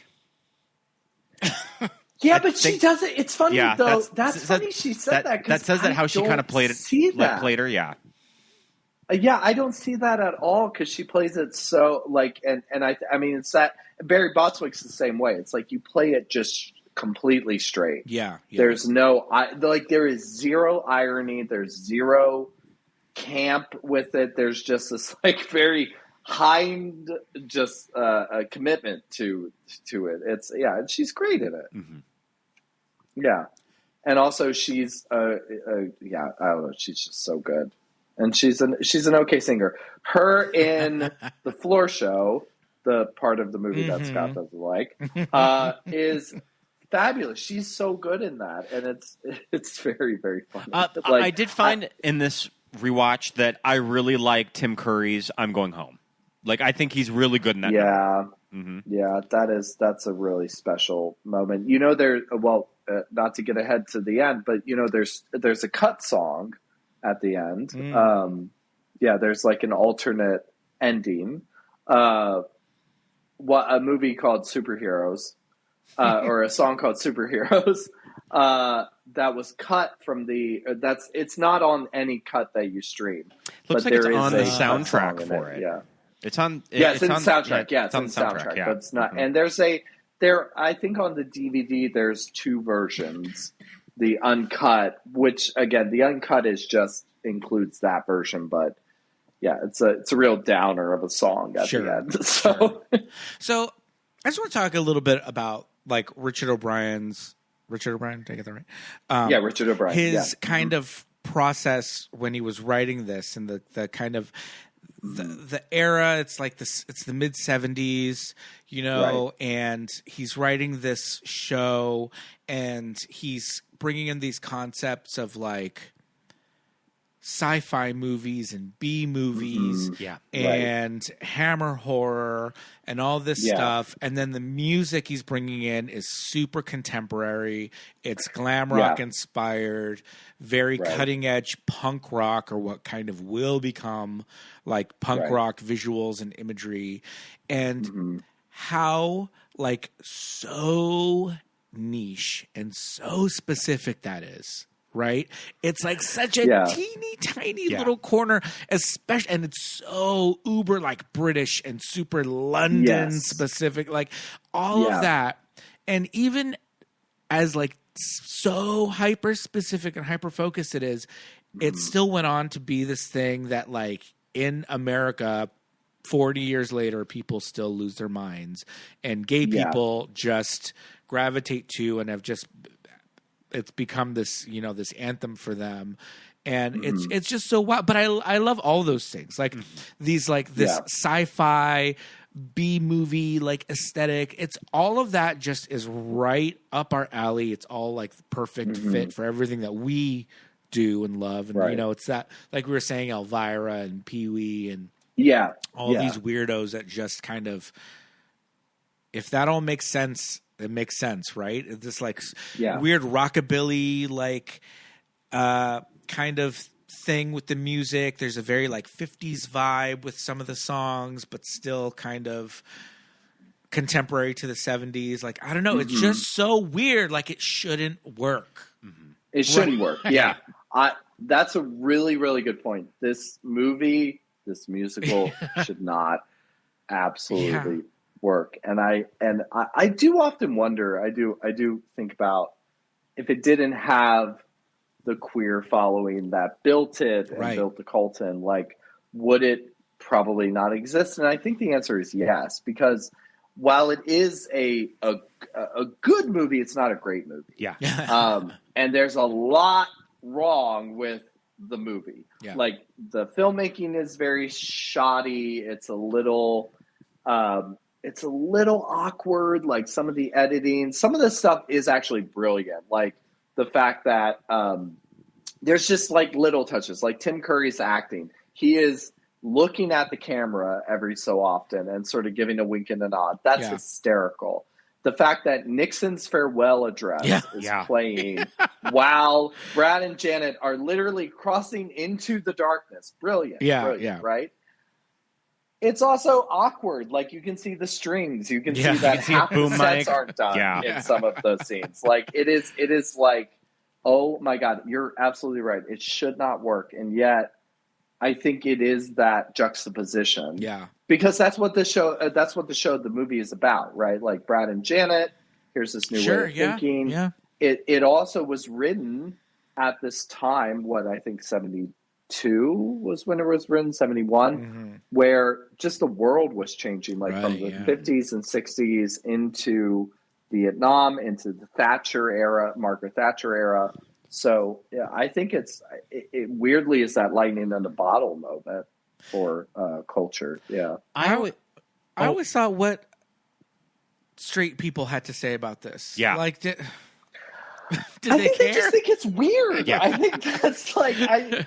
Yeah, but she does it. It's funny though. That's funny. She said that. That says that how she kind of played it. Played her. Yeah. Yeah, I don't see that at all because she plays it so like, and I mean, it's that Barry Bostwick's the same way. It's like you play it just completely straight. Yeah. There's there is zero irony. There's zero camp with it. There's just this like very a commitment to it. It's and she's great in it. Mm-hmm. Yeah, and also she's I don't know, she's just so good, and she's an okay singer. Her in the floor show, the part of the movie that Scott doesn't like, is fabulous. She's so good in that, and it's very, very funny. I did find in this rewatch that I really like Tim Curry's "I'm Going Home." Like, I think he's really good in that. Yeah, yeah, that's a really special moment. You know, not to get ahead to the end, but you know, there's a cut song at the end. There's like an alternate ending. A movie called Superheroes, or a song called Superheroes, that was cut from it's not on any cut that you stream. Looks like it's on the soundtrack for it. Yeah. It's on. It's in the soundtrack. Yeah, it's on the soundtrack. Yeah. But it's not. And I think on the DVD there's two versions. The uncut, which again, the uncut includes that version, but yeah, it's a real downer of a song at the end. So I just want to talk a little bit about like Richard O'Brien. Did I get that right? Richard O'Brien. His kind of process when he was writing this, and the kind of the era. It's like this. It's the mid 70s, you know, right. And he's writing this show, and he's bringing in these concepts of like sci-fi movies and B movies, and hammer horror and all this stuff. And then the music he's bringing in is super contemporary. It's glam rock inspired, very cutting edge punk rock, or what kind of will become like punk rock visuals and imagery. And how like so niche and so specific that is. Right? It's like such a teeny tiny little corner, especially, and it's so uber like British and super London specific, like all of that. And even as like so hyper specific and hyper focused it is, it still went on to be this thing that like in America 40 years later, people still lose their minds, and gay people just gravitate to and have just it's become this, you know, this anthem for them. And it's just so wild. But I love all those things. Like these, like this sci-fi B movie, like aesthetic. It's all of that just is right up our alley. It's all like perfect fit for everything that we do and love. And, you know, it's that, like we were saying, Elvira and Pee-wee and all these weirdos that just kind of, if that all makes sense, it makes sense, right? It's this like weird rockabilly, like kind of thing with the music. There's a very like 50s vibe with some of the songs, but still kind of contemporary to the 70s. Like, I don't know. It's just so weird. Like it shouldn't work. It shouldn't work. Yeah. That's a really, really good point. This movie, this musical should not absolutely work. And I do often wonder, I do think about if it didn't have the queer following that built it and built the cult in, like, would it probably not exist? And I think the answer is yes, because while it is a good movie, it's not a great movie. Yeah. And there's a lot wrong with the movie. Yeah. Like the filmmaking is very shoddy. It's a little awkward. Like some of the editing, some of the stuff is actually brilliant. Like the fact that there's just like little touches, like Tim Curry's acting. He is looking at the camera every so often and sort of giving a wink and a nod. That's hysterical. The fact that Nixon's farewell address is playing while Brad and Janet are literally crossing into the darkness. Brilliant. Brilliant, right? It's also awkward. Like you can see the strings. You can see that half the sets aren't done in some of those scenes. Like it is like, oh my God, you're absolutely right. It should not work. And yet I think it is that juxtaposition. Yeah. Because that's what the show, the movie is about, right? Like Brad and Janet, here's this new way of thinking. Yeah. It also was written at this time, I think 72 was when it was written, 71, where just the world was changing, like from the 50s and 60s into Vietnam, into the Margaret Thatcher era. So yeah, I think it weirdly is that lightning in the bottle moment for culture. Yeah. I always thought what straight people had to say about this. Yeah. Like, did I they think care? they just think it's weird. Yeah. I think that's like, and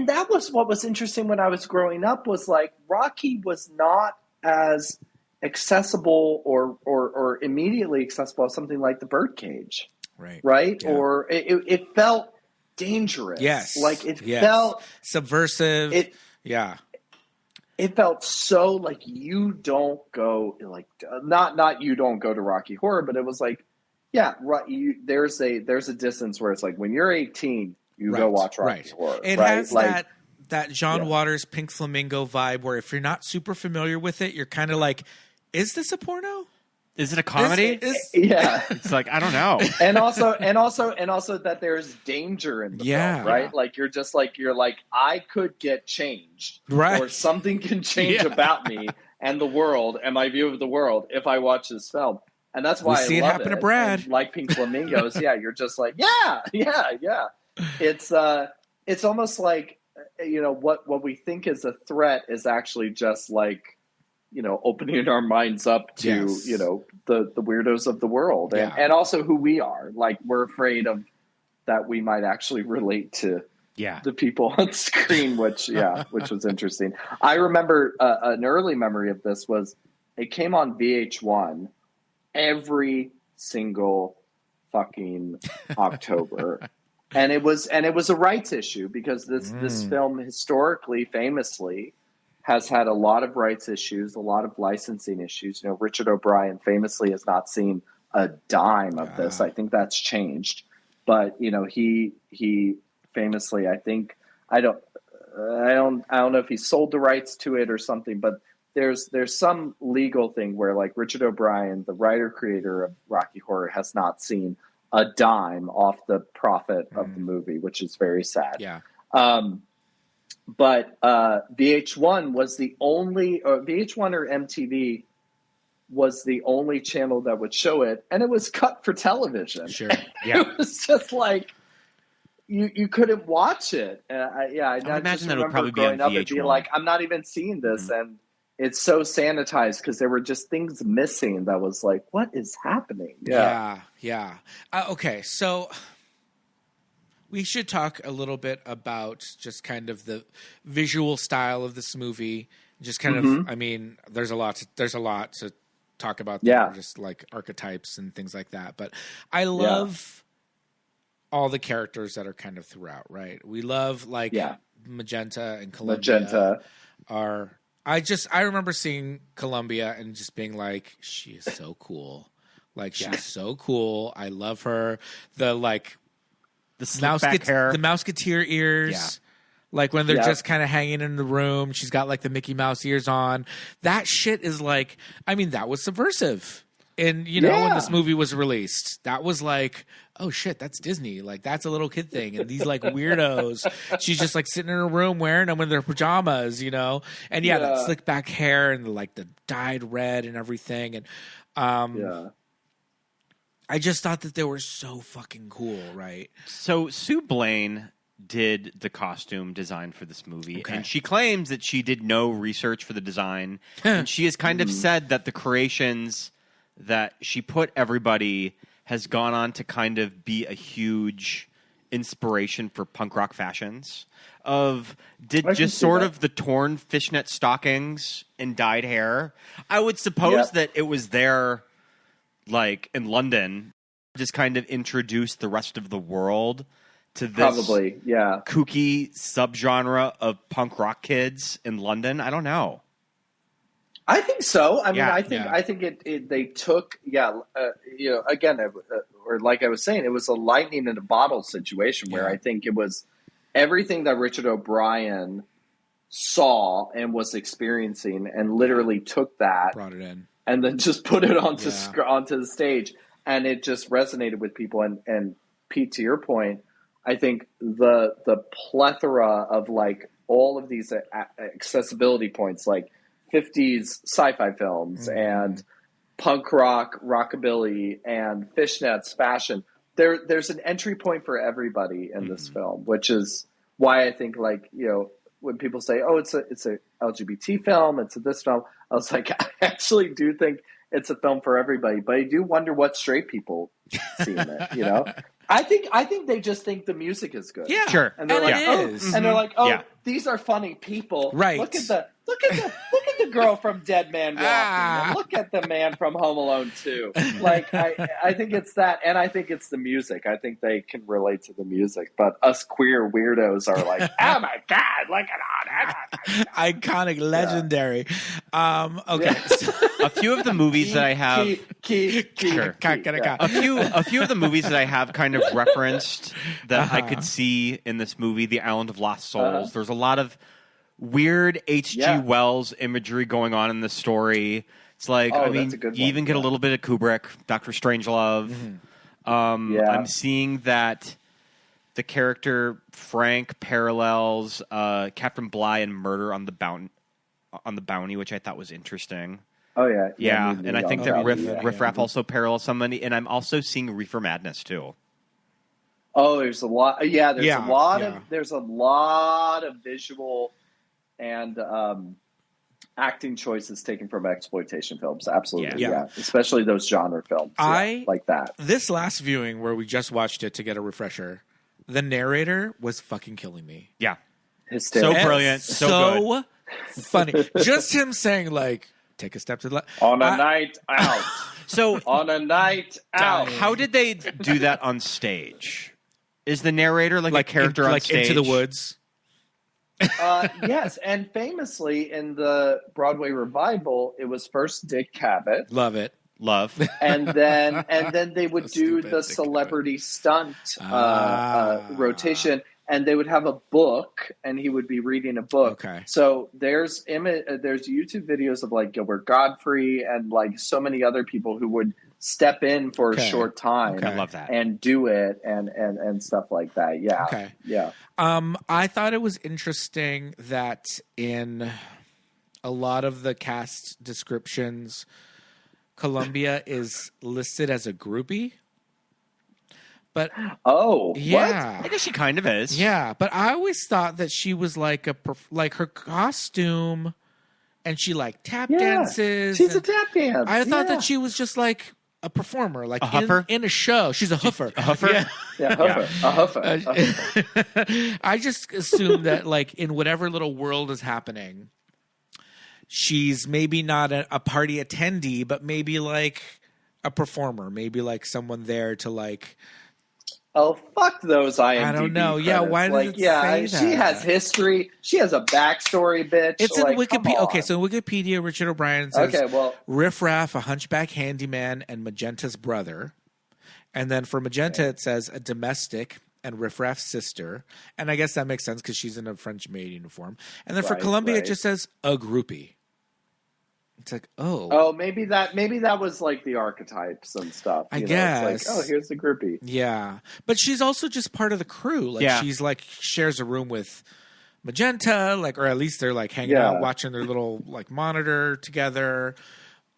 that was what was interesting when I was growing up, was like Rocky was not as accessible or immediately accessible as something like The Birdcage. Right. Yeah. Or it felt dangerous. Yes. Like it felt subversive. It felt so like you don't go, like not you don't go to Rocky Horror, but it was like, there's a distance where it's like when you're 18, you go watch Rocky Horror. It has that John Waters Pink Flamingo vibe where if you're not super familiar with it, you're kind of like, is this a porno? Is it a comedy? It's like, I don't know. And also that there's danger in the film, right? Like you're like, I could get changed, or something can change about me and the world and my view of the world if I watch this film. And that's why I love it happen to Brad. And like Pink Flamingos, you're just like, It's almost like, what we think is a threat is actually just like, opening our minds up to, the weirdos of the world and also who we are. Like we're afraid of that we might actually relate to the people on screen, which was interesting. I remember an early memory of this was it came on VH1 every single fucking October. And it was a rights issue because this film historically, famously, has had a lot of rights issues, a lot of licensing issues. Richard O'Brien famously has not seen a dime of this. I think that's changed, but he famously, I think, I don't know if he sold the rights to it or something, but there's some legal thing where like Richard O'Brien, the writer creator of Rocky Horror, has not seen a dime off the profit of the movie, which is very sad. Yeah. But VH1 was the only, or VH1 or MTV was the only channel that would show it, and it was cut for television. Sure, It was just like you couldn't watch it. I imagine that would probably be on up VH1. and being like, I'm not even seeing this, and it's so sanitized because there were just things missing that was like, what is happening? Yeah. Okay, so we should talk a little bit about just kind of the visual style of this movie. Just kind of, I mean, there's a lot to talk about there, just like archetypes and things like that. But I love all the characters that are kind of throughout, right? We love like Magenta and Columbia I remember seeing Columbia and just being like, she is so cool. Like she's so cool. I love her. The Mouseketeer ears. Yeah. Like when they're just kind of hanging in the room. She's got like the Mickey Mouse ears on. That shit is like, I mean, that was subversive. And, when this movie was released, that was like, oh shit, that's Disney. Like that's a little kid thing. And these like weirdos, she's just like sitting in her room wearing them in their pajamas, And that slick back hair and like the dyed red and everything. And, I just thought that they were so fucking cool, right? So Sue Blaine did the costume design for this movie, and she claims that she did no research for the design. And she has kind of said that the creations that she put everybody has gone on to kind of be a huge inspiration for punk rock fashions. Of the torn fishnet stockings and dyed hair. I would suppose that it was there, like in London, just kind of introduced the rest of the world to this kooky subgenre of punk rock kids in London. I don't know. I think so. I mean, I think they took, again, or like I was saying, it was a lightning in a bottle situation where I think it was everything that Richard O'Brien saw and was experiencing and literally took that, brought it in, and then just put it onto the stage, and it just resonated with people. And Pete, to your point, I think the plethora of like all of these accessibility points, like 50s sci-fi films and punk rock, rockabilly, and fishnets fashion. There's an entry point for everybody in this film, which is why I think, like, you know, when people say, "Oh, it's a LGBT film, it's a this film," I was like, I actually do think it's a film for everybody, but I do wonder what straight people see in it. You know, I think they just think the music is good. Yeah, sure, and they're like, "Oh, these are funny people." Right? Look at the girl from Dead Man Walking. And look at the man from Home Alone 2. Like, I think it's that, and I think it's the music. I think they can relate to the music, but us queer weirdos are like, "Oh my god, look at all that!" Iconic, legendary. Okay, so, a few of the movies that I have, a few of the movies that I have kind of referenced that I could see in this movie, The Island of Lost Souls. There's a lot of weird H.G. Wells imagery going on in the story. It's like, I mean, you even get a little bit of Kubrick, Dr. Strangelove. I'm seeing that the character Frank parallels Captain Bligh in Murder on the Bounty, which I thought was interesting. Oh yeah, yeah, and I think that Riff Raff also parallels somebody, and I'm also seeing Reefer Madness too. Oh, there's a lot. Yeah, there's a lot of visual and acting choices taken from exploitation films. Absolutely, yeah. Especially those genre films. Like that. This last viewing where we just watched it to get a refresher, the narrator was fucking killing me. Yeah, hysterical. So brilliant, so good. Funny. Just him saying, like, take a step to the left. On a night out. So on a night out. How did they do that on stage? Is the narrator like a character on stage? Into the Woods? Yes, and famously in the Broadway revival, it was first Dick Cavett. Love it. Love. And then they would do the celebrity stunt rotation, and they would have a book, and he would be reading a book. Okay. So there's YouTube videos of like Gilbert Godfrey and like so many other people who would step in for a short time. I love that. And do it and stuff like that. Yeah. Okay. Yeah. I thought it was interesting that in a lot of the cast descriptions, Columbia is listed as a groupie. But what? I guess she kind of is. Yeah, but I always thought that she was like her costume, and she like tap dances. She's a tap dance. I thought that she was just like a performer, like in a show. She's a hoofer. A hoofer? A hoofer. I just assumed that like in whatever little world is happening, she's maybe not a party attendee, but maybe like a performer, maybe like someone there to like. Oh, fuck those IMDb I don't know. credits. Yeah, why does it say that? She has history. She has a backstory, bitch. It's in Wikipedia. Okay, so in Wikipedia, Richard O'Brien says, Riff Raff, a hunchback handyman, and Magenta's brother. And then for Magenta, it says a domestic and Riff Raff's sister. And I guess that makes sense because she's in a French maid uniform. And then for Columbia, it just says a groupie. It's like, maybe that was like the archetypes and stuff. I guess. It's like, here's the groupie. Yeah, but she's also just part of the crew. Like she's like shares a room with Magenta, like, or at least they're like hanging out, watching their little like monitor together.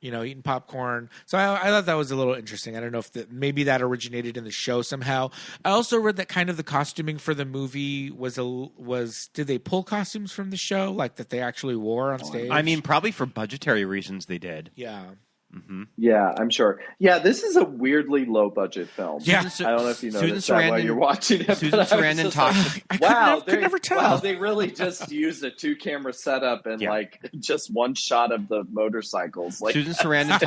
You know, eating popcorn. So I thought that was a little interesting. I don't know if maybe that originated in the show somehow. I also read that kind of the costuming for the movie was did they pull costumes from the show, like that they actually wore on stage? I mean, probably for budgetary reasons they did. Yeah. Mm-hmm. Yeah, I'm sure. Yeah, this is a weirdly low budget film. Yeah, I don't know if you noticed that while you're watching it. Susan Sarandon talks. I could never tell. Wow, they really just used a 2-camera setup and like just one shot of the motorcycles. Like Susan Sarandon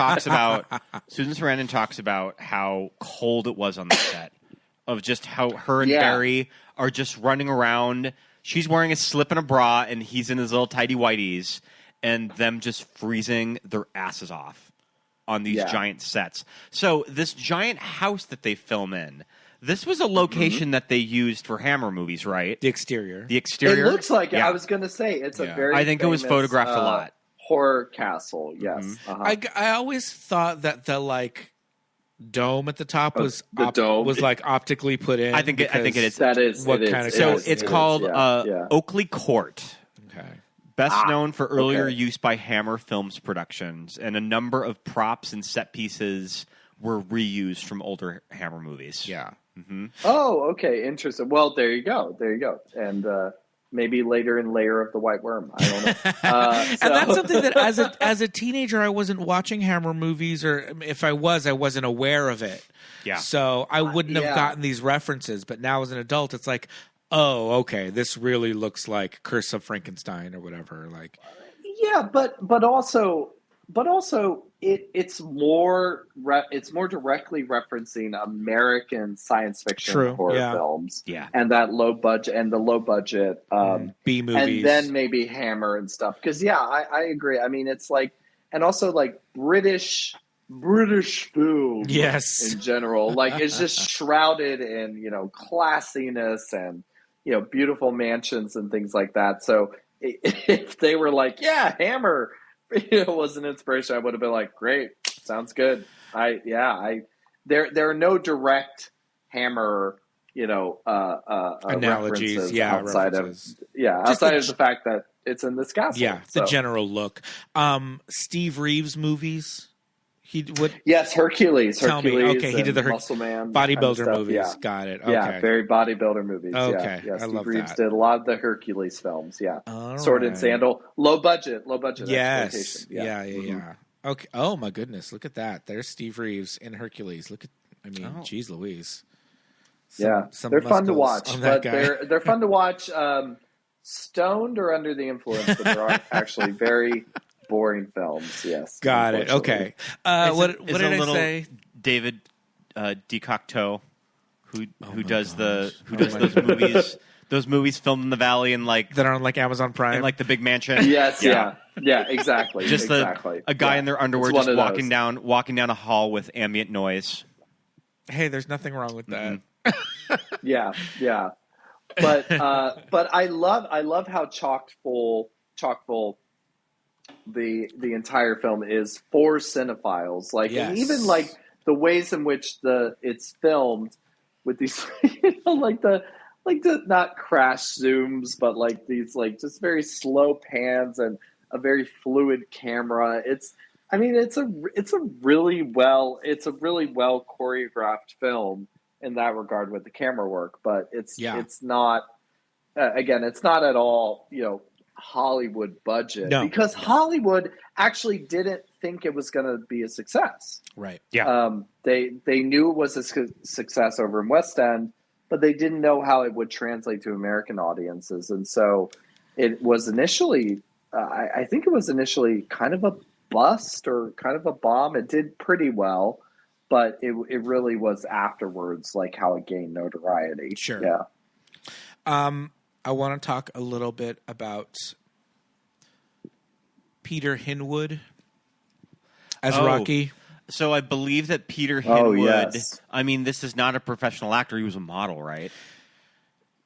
talks about how cold it was on the set, of just how her and Barry are just running around. She's wearing a slip and a bra, and he's in his little tidy whities, and them just freezing their asses off on these giant sets. So this giant house that they film in, This was a location that they used for Hammer movies, right? The exterior. The exterior. It looks like I was going to say it's a very. I think it was photographed a lot. Horror castle. Yes. I always thought that the like dome at the top was dome was like optically put in. I think it is. That is what it kind is. of So castle it's it is. called Oakley Court. Okay. Best known for earlier use by Hammer Films productions, and a number of props and set pieces were reused from older Hammer movies. Yeah. Mm-hmm. Oh, okay, interesting. Well, there you go, and maybe later in Lair of the White Worm. I don't know. And that's something that as a teenager I wasn't watching Hammer movies, or if I wasn't aware of it. Yeah. So I wouldn't have gotten these references. But now as an adult, it's like, oh, okay, this really looks like Curse of Frankenstein or whatever. Like, yeah, but also it's more directly referencing American science fiction horror films, and that low budget B movies, and then maybe Hammer and stuff. Because I agree. I mean, it's like, and also like British film, yes, in general, like it's just shrouded in classiness and beautiful mansions and things like that. So if they were like, Hammer was an inspiration, I would have been like, great, sounds good. There are no direct Hammer analogies, outside references. of the fact that it's in this castle. The general look. Steve Reeves movies. Yes, Hercules. Tell me. Okay, he did the Muscle Man bodybuilder kind of movies. Yeah. Got it. Okay. Yeah, very bodybuilder movies. Okay, yeah. I Steve love Reeves that. did a lot of the Hercules films. Yeah, All Sword right. and Sandal, low budget. Yes. Exploitation. Yeah. Okay. Oh my goodness, look at that. There's Steve Reeves in Hercules. Geez Louise. Some they're fun to watch, but guy. they're fun to watch. Stoned or under the influence, but there are actually very boring films. Yes, got it. Okay. What did I say? David DeCocteau, who does those movies. Those movies filmed in the valley and like that are on like Amazon Prime, and like the big mansion. Yes, yeah, exactly. Just a guy in their underwear just walking down a hall with ambient noise. Hey, there's nothing wrong with that. Yeah. But I love how chock full the entire film is for cinephiles. Like, and even like the ways in which it's filmed with these, like the not crash zooms, but like these like just very slow pans and a very fluid camera. It's a really well choreographed film in that regard with the camera work, but it's not it's not at all Hollywood budget, because Hollywood actually didn't think it was going to be a success. Right. Yeah. They knew it was a success over in West End, but they didn't know how it would translate to American audiences. And so it was initially, I think it was initially kind of a bust or kind of a bomb. It did pretty well, but it really was afterwards, like how it gained notoriety. Sure. Yeah. I want to talk a little bit about Peter Hinwood as Rocky. So I believe that Peter Hinwood, I mean, this is not a professional actor. He was a model, right?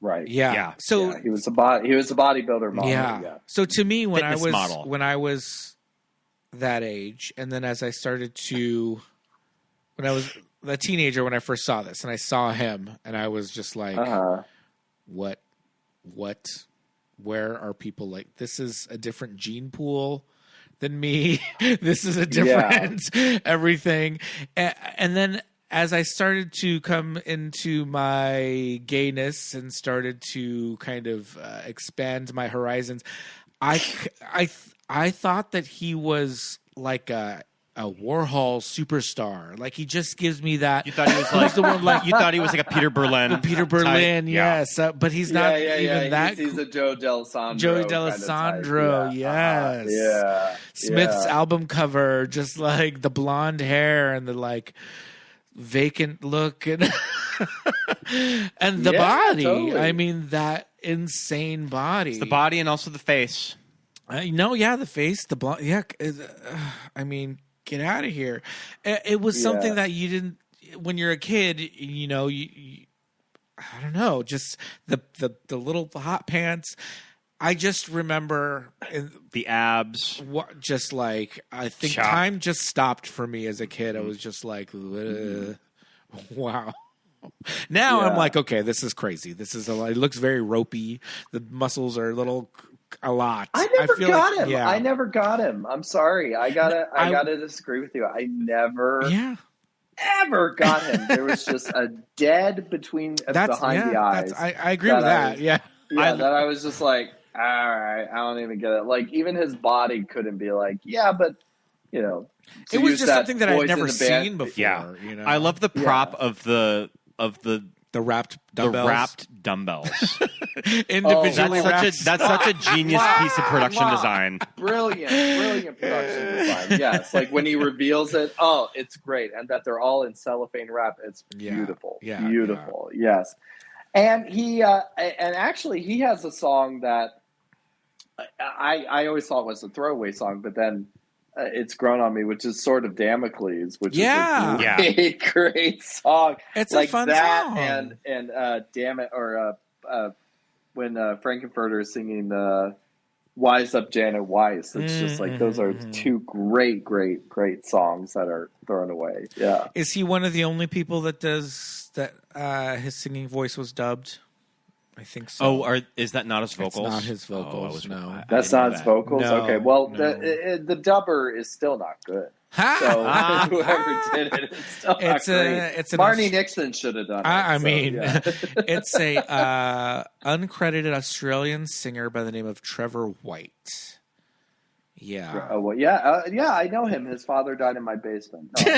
Right. Yeah. So he was a bodybuilder model. Yeah. So to me, when Fitness I was that age, and then as I started to, when I was a teenager, when I first saw this, and I saw him, and I was just like, what, where are people like, this is a different gene pool than me. This is a different everything. And then as I started to come into my gayness and started to kind of expand my horizons, I thought that he was like a Warhol superstar. Like, he just gives me that. You thought he was like the one, like you thought he was like a Peter Berlin. Peter Berlin, type. yes, but he's not even that. He's a Joe D'Alessandro. Joey D'Alessandro, yes. Smith's album cover, just like the blonde hair and the like vacant look and and the body. Totally. I mean, that insane body. It's the body and also the face. The face, the blonde. Yeah, I mean, get out of here. It was something that you didn't, when you're a kid, I don't know, just the little hot pants. I just remember the abs. Just like, I think time just stopped for me as a kid. I was just like, wow. Now I'm like, okay, this is crazy. This is it looks very ropey. The muscles are a lot. I never got him. Yeah. I never got him. I'm sorry. I gotta disagree with you. I never ever got him. There was just a dead behind the eyes. I agree with that. That I was just like, all right, I don't even get it. Like, even his body couldn't be like, yeah, but you know, it was just something that I'd never seen before. Yeah, you know? I love the prop of the wrapped dumbbells. Individually wrapped. That's such a genius piece of production design. Brilliant production design. Yes, like when he reveals it, it's great, and that they're all in cellophane wrap. It's beautiful. Beautiful. Yeah. Yes, and he actually he has a song that I always thought was a throwaway song, but then it's grown on me, which is Sword of Damocles, which is a great song. It's like a fun that, song. And damn it, or when Fank-N-Furter is singing "Wise Up, Janet Weiss." It's just like those are two great songs that are thrown away. Yeah, is he one of the only people that does that? His singing voice was dubbed. I think so. Oh, is that not his vocals? It's not his vocals. No, that's not his vocals. No, okay, well, the dubber is still not good. So whoever did it, it's still not great. Marnie Nixon should have done it. It's a uncredited Australian singer by the name of Trevor White. Yeah. I know him. His father died in my basement. He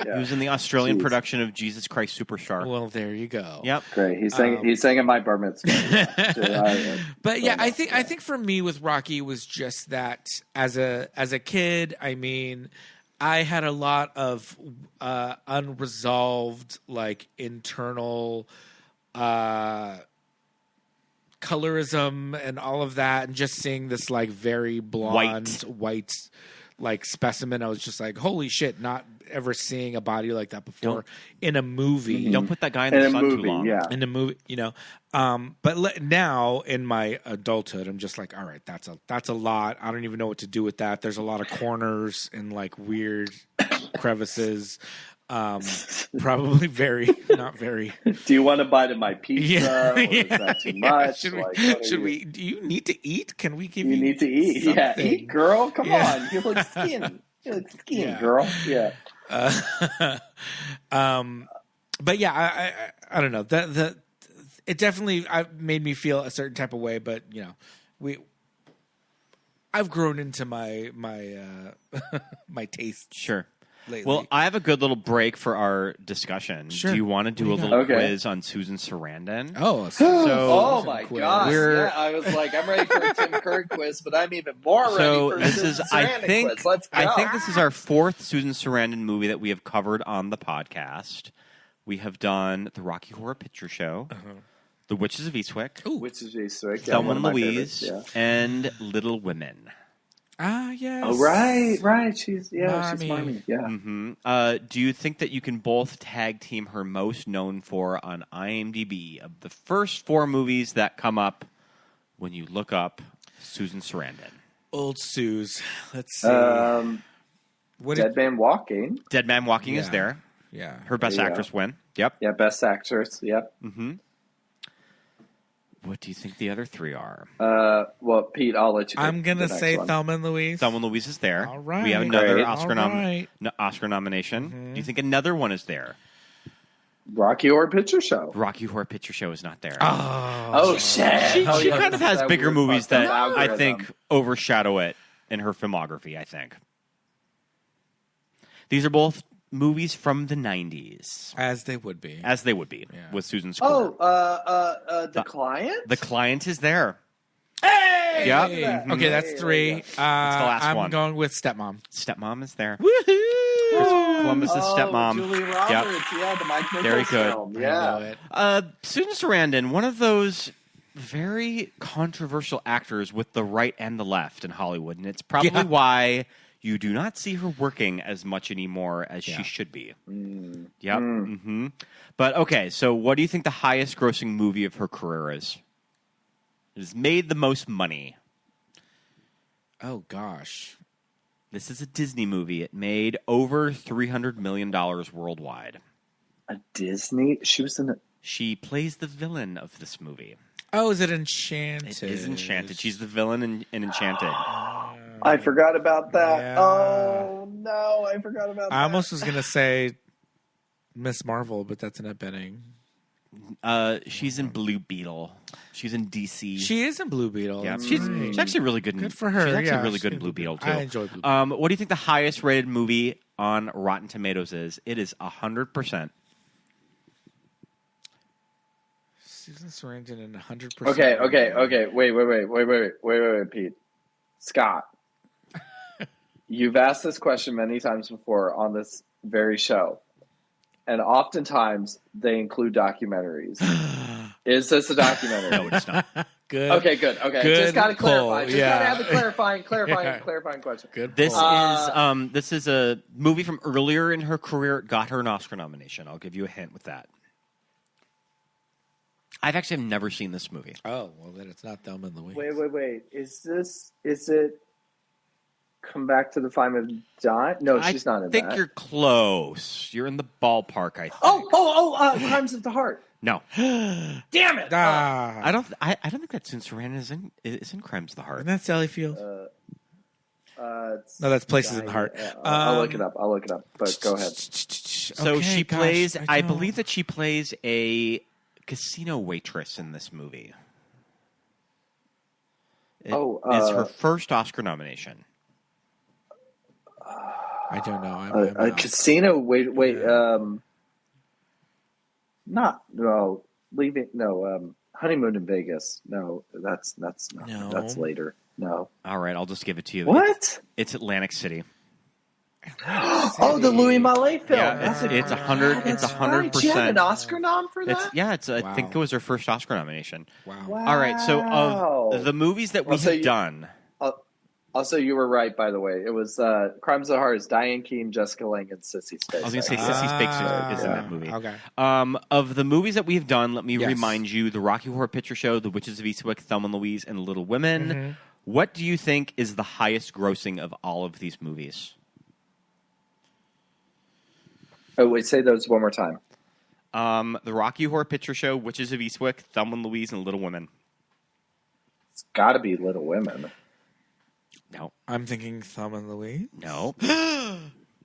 was in the Australian production of Jesus Christ Superstar. Well, there you go. Yep. Great. He's singing my bar mitzvah. But yeah, I think for me with Rocky was just that as a kid, I mean, I had a lot of unresolved like internal colorism and all of that, and just seeing this like very blonde white like specimen, I was just like, holy shit, not ever seeing a body like that before in a movie. Don't put that guy in the sun too long. In a movie, you know. But now in my adulthood, I'm just like, all right, that's a lot. I don't even know what to do with that. There's a lot of corners and like weird crevices. Probably not very. Do you want to bite of my pizza? Or is that too much? Should we? Do you need to eat? Can we give you? You need to eat. Something? Yeah, eat, girl. Come on. You look skinny. Girl. Yeah. But yeah, I don't know. It definitely made me feel a certain type of way. But you know, I've grown into my my taste. Sure. Lately. Well, I have a good little break for our discussion. Sure. Do you want to do a little quiz on Susan Sarandon? Oh, oh my gosh! Yeah, I was like, I'm ready for a Tim Curry quiz, but I'm even more ready for a Susan Sarandon quiz. Let's go. I think this is our fourth Susan Sarandon movie that we have covered on the podcast. We have done the Rocky Horror Picture Show, The Witches of Eastwick, Witches of Eastwick, Thelma and Louise, and Little Women. Ah, yes. Oh, right. She's Marmee. Yeah. Mm-hmm. Do you think that you can both tag team her most known for on IMDb of the first four movies that come up when you look up Susan Sarandon? Old Suze. Let's see. Dead Man Walking. Dead Man Walking is there. Yeah. Her Best Actress win. Yep. Yeah, Best Actress. Yep. Mm-hmm. What do you think the other three are? Well, Pete, I'll let you. I'm gonna say Thelma and Louise. Thelma and Louise is there. All right. We have another Oscar nomination. Mm-hmm. Do you think another one is there? Rocky Horror Picture Show. Rocky Horror Picture Show is not there. Oh shit! She kind of has bigger movies that I think overshadow it in her filmography. I think these are both movies from the 90s. As they would be. With Susan Sarandon. The Client? The Client is there. Hey! Yep. Mm-hmm. Okay, that's three. That's the last one. I'm going with Stepmom. Stepmom is there. Woohoo! Columbus' Stepmom. Julie Roberts. Yep. The Mike Nichols Very good. film. Yeah. Susan Sarandon, one of those very controversial actors with the right and the left in Hollywood, and it's probably why you do not see her working as much anymore as she should be. Yep. Mm-hmm. But okay, so what do you think the highest grossing movie of her career is? It has made the most money. Oh, gosh. This is a Disney movie. It made over $300 million worldwide. A Disney? She plays the villain of this movie. Oh, is it Enchanted? It is Enchanted. She's the villain in Enchanted. I forgot about that. Yeah. Oh, no, I forgot about that. I almost was going to say Miss Marvel, but that's not betting. She's in Blue Beetle. She's in DC. She is in Blue Beetle. Yeah, she's actually really good. Good for her. She's actually really good in Blue Beetle, too. I enjoy Blue Beetle. What do you think the highest rated movie on Rotten Tomatoes is? It is 100%. Susan Sarandon and 100%. Okay. Wait, Pete. Scott, you've asked this question many times before on this very show, and oftentimes they include documentaries. Is this a documentary? No, it's not. Good. Okay, good. Okay, Good just got to clarify. pull. Just got to have a clarifying question. Good. This pull. this is a movie from earlier in her career. It got her an Oscar nomination. I'll give you a hint with that. I've actually never seen this movie. Oh, well, then it's not Thelma and Louise. Wait. Is it Come Back to the Time of Dime? No, she's not in that. I think you're close. You're in the ballpark, I think. Crimes of the Heart. No. Damn it! I don't think that Susan Sarandon is in Crimes of the Heart. Isn't that Sally Field? No, that's Places in the Heart. I'll look it up. But go ahead. So she plays. I believe that she plays a casino waitress in this movie. It is her first Oscar nomination. I don't know. A casino Honeymoon in Vegas. No, that's later. No. All right, I'll just give it to you. What? It's Atlantic City. Oh, the Louis Malle film. Yeah, it's 100. It's 100%. She had an Oscar nom for that. I think it was her first Oscar nomination. Wow. All right, so of the movies that we have done. Also, you were right, by the way. It was Crimes of the Heart is Diane Keane, Jessica Lange, and Sissy Spacek. I was going to say Sissy Spacek is in that movie. Okay. Of the movies that we've done, let me remind you, The Rocky Horror Picture Show, The Witches of Eastwick, Thelma and Louise, and Little Women. Mm-hmm. What do you think is the highest grossing of all of these movies? Oh, wait, say those one more time. The Rocky Horror Picture Show, Witches of Eastwick, Thelma and Louise, and Little Women. It's got to be Little Women. No. I'm thinking Thelma and Louise. No.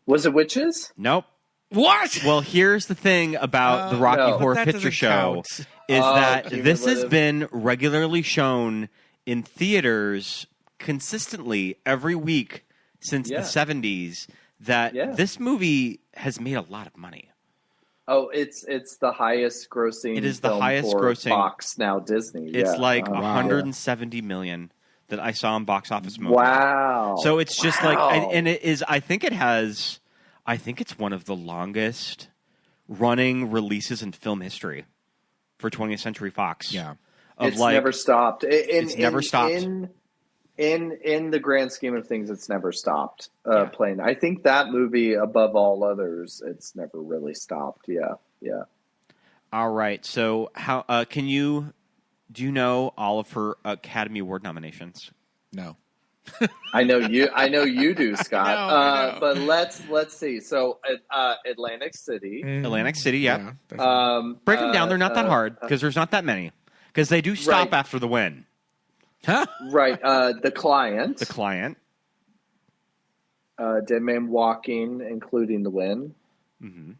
Was it Witches? Nope. What? Well, here's the thing about the Rocky Horror Picture Show is that this has been regularly shown in theaters consistently every week since the 70s. That this movie has made a lot of money. Oh, it's the highest grossing. It is the highest grossing. Fox, now Disney. It's like 170 million that I saw in Box Office Mojo. Wow! So it's just and it is. I think it's one of the longest running releases in film history for 20th Century Fox. Yeah, it's never stopped. It's never stopped. In the grand scheme of things, it's never stopped playing. I think that movie, above all others, it's never really stopped. Yeah. All right. So, how do you know all of her Academy Award nominations? No. I know you do, Scott. I know. But let's see. So, Atlantic City. Atlantic City. Yeah. Break them down. They're not that hard because there's not that many. Because they do stop after the win. Huh? Right. The Client. Dead Man Walking, including the win. Mm-hmm.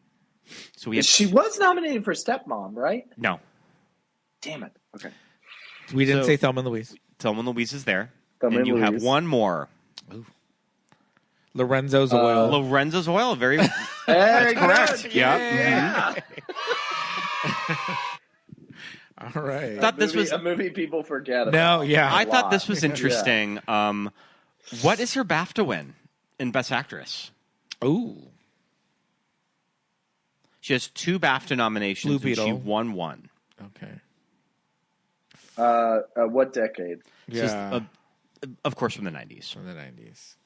So she was nominated for Stepmom, right? No. Damn it. Okay. We didn't say Thelma and Louise. Thelma and Louise is there. Thelma and you Louise. have one more. Ooh. Lorenzo's Oil. Lorenzo's Oil. Very. That's correct. Good. Yeah. All right. I thought this was a movie people forget about. No, yeah. I thought this was interesting. What is her BAFTA win in Best Actress? Ooh. She has 2 BAFTA nominations. Blue Beetle. And she won 1. Okay. What decade? Yeah. Of course, from the 90s. From the 90s.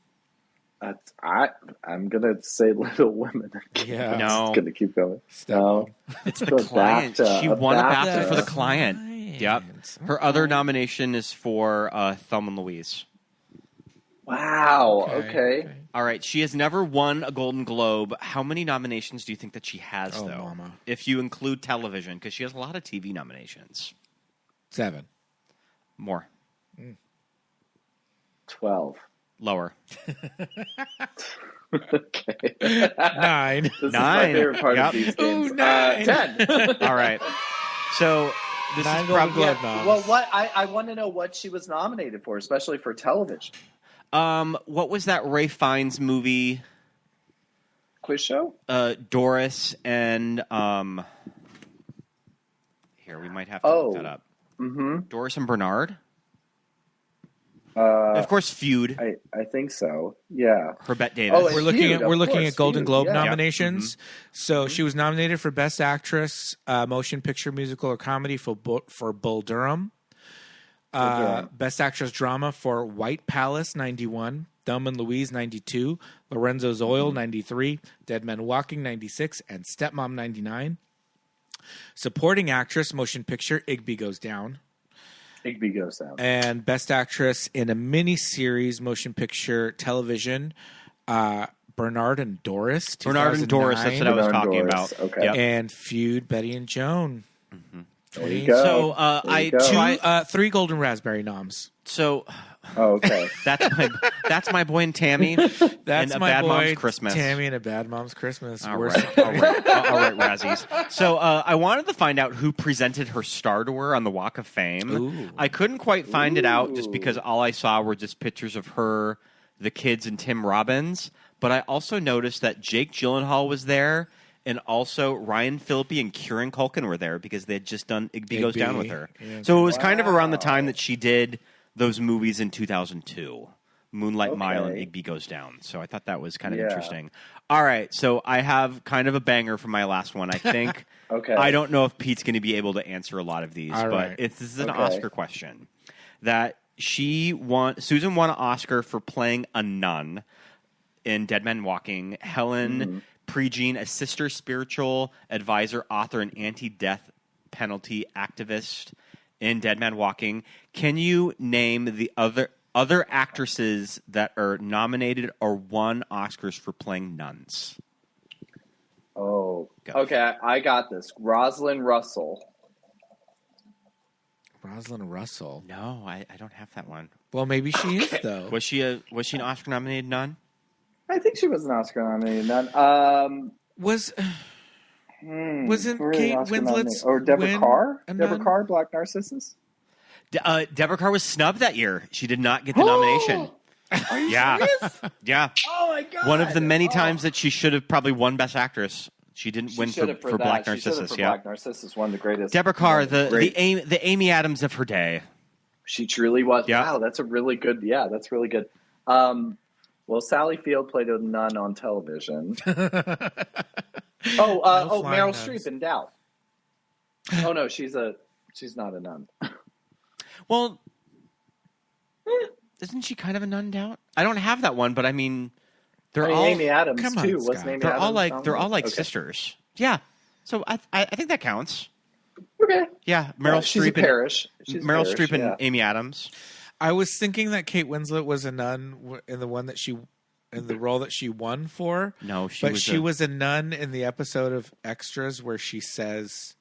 I'm gonna say Little Women. Yeah. No. It's gonna keep going. No. It's the client. She won a BAFTA for the client. Yep. Her other nomination is for Thelma and Louise. Wow. Okay. All right. She has never won a Golden Globe. How many nominations do you think that she has, though? Mama. If you include television, because she has a lot of TV nominations. 7. More. 12. Lower. Okay. 9. This is my favorite part of these games. Ooh, 9. 10. All right. So this 9 is Golden probably Globe noms. Well, what I want to know what she was nominated for, especially for television. what was that Ray Fiennes movie? Quiz show? Doris and here we might have to look that up. Mm-hmm. Doris and Bernard. Of course, Feud. I think so. Yeah. For Bette Davis. Oh, We're looking at Golden Feud, Globe yeah. nominations. So she was nominated for Best Actress, Motion Picture, Musical, or Comedy for Bull Durham. Best Actress Drama for White Palace, 91. Thelma and Louise, 92. Lorenzo's Oil, 93. Dead Men Walking, 96. And Stepmom, 99. Supporting Actress, Motion Picture, Igby Goes Down. Igby Goes Down. And Best Actress in a Miniseries, Motion Picture, Television, Bernard and Doris. Bernard and Doris, that's what I was talking about. Okay. Yep. And Feud, Betty and Joan. There you go. So 3 Golden Raspberry noms. So okay. that's my boy and Tammy. That's and a my Bad boy, Mom's Christmas. Tammy and a Bad Mom's Christmas. All right, Razzies. So I wanted to find out who presented her star to her on the Walk of Fame. Ooh. I couldn't quite find it out just because all I saw were just pictures of her, the kids, and Tim Robbins. But I also noticed that Jake Gyllenhaal was there, and also Ryan Phillippe and Kieran Culkin were there because they had just done Igby Goes Down with her. Yeah. So it was kind of around the time that she did those movies in 2002. Moonlight Mile and Igby Goes Down. So I thought that was kind of interesting. All right, so I have kind of a banger for my last one, I think. Okay. I don't know if Pete's going to be able to answer a lot of these, but this is an Oscar question. That Susan won an Oscar for playing a nun in Dead Men Walking. Helen Prejean, a sister, spiritual advisor, author, and anti-death penalty activist in Dead Man Walking. Can you name the other actresses that are nominated or won Oscars for playing nuns? Oh, okay. I got this. Rosalind Russell. Rosalind Russell. No, I don't have that one. Well, maybe she is though. Was she an Oscar nominated nun? I think she was an Oscar nominated nun. Wasn't really Kate Winslet's or Deborah Carr? Deborah Carr, Black Narcissus. Deborah Carr was snubbed that year. She did not get the nomination. Are you serious? Yeah. Oh my god! One of the many times that she should have probably won Best Actress. She didn't win for Black Narcissus. Yeah, Black Narcissus, one of the greatest. Deborah Carr, the Amy Adams of her day. She truly was. Yeah. Wow, that's a really good. Yeah, that's really good. Well, Sally Field played a nun on television. Meryl Streep in Doubt. Oh no, she's not a nun. Well, isn't she kind of a nun Doubt? I don't have that one, but I mean, they're all Amy Adams too. Wasn't Amy Adams? They're all like sisters. Yeah, so I think that counts. Okay. Yeah, Meryl Streep Meryl Streep and Amy Adams. I was thinking that Kate Winslet was a nun in the role that she won for. No, she was a nun in the episode of Extras where she says,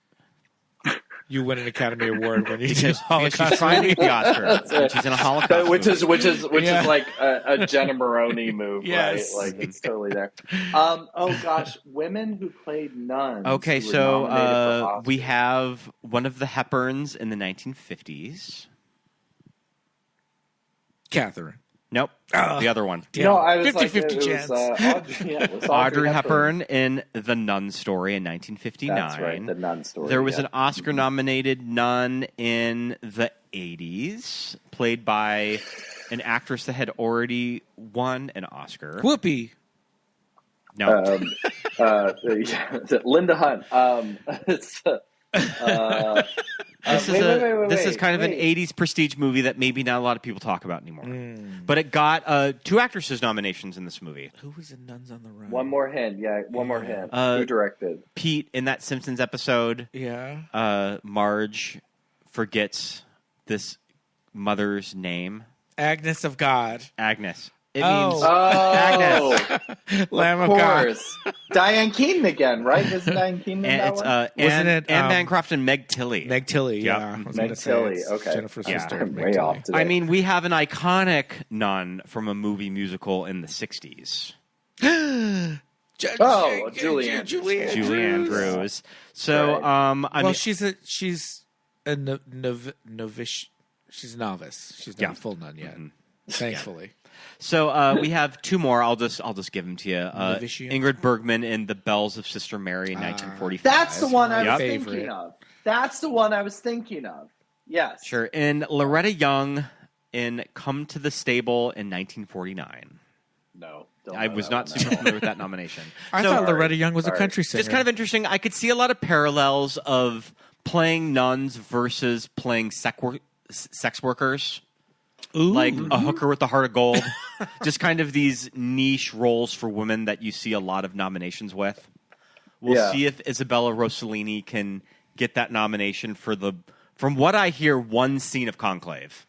"You win an Academy Award when you do Holocaust." She's trying to get the Oscar. She's in a Holocaust which movie. is like a Jenna Maroney move, yes. right? Like it's totally there. Oh gosh, women who played nuns. Okay, who were so nominated for we Oscars. have one of the Hepburns in the 1950s. Catherine. Nope, the other one. No, I was 50-50 chance. It was Audrey Hepburn in The Nun Story in 1959. That's right, The Nun Story. There was an Oscar-nominated nun in the 80s, played by an actress that had already won an Oscar. Whoopi. No. Linda Hunt. This is kind of an 80s prestige movie that maybe not a lot of people talk about anymore. But it got 2 actresses nominations in this movie. Who was in Nuns on the Run? One more hint. One more hint. Who directed? Pete, in that Simpsons episode, Marge forgets this mother's name. Agnes of God. Agnes. It means Agnes. Lamb of God. Diane Keaton again, right? Isn't Diane Keaton in that one? Wasn't it Anne Bancroft and Meg Tilly? Meg Tilly, yeah. Meg Tilly, okay. Jennifer's sister. I'm way off today. I mean, we have an iconic nun from a movie musical in the 60s. Julie Andrews. So, I mean, she's a novice. She's a novice. She's not a full nun yet. Thankfully. So we have 2 more. I'll just give them to you. Ingrid Bergman in The Bells of Sister Mary in 1945. That's the one I was thinking of. That's the one I was thinking of. Yes. Sure. And Loretta Young in Come to the Stable in 1949. No. I was not super familiar with that nomination. I thought Loretta Young was a country singer. Just kind of interesting. I could see a lot of parallels of playing nuns versus playing sex workers. Ooh. Like a hooker with the heart of gold. Just kind of these niche roles for women that you see a lot of nominations with. We'll see if Isabella Rossellini can get that nomination for from what I hear, one scene of Conclave,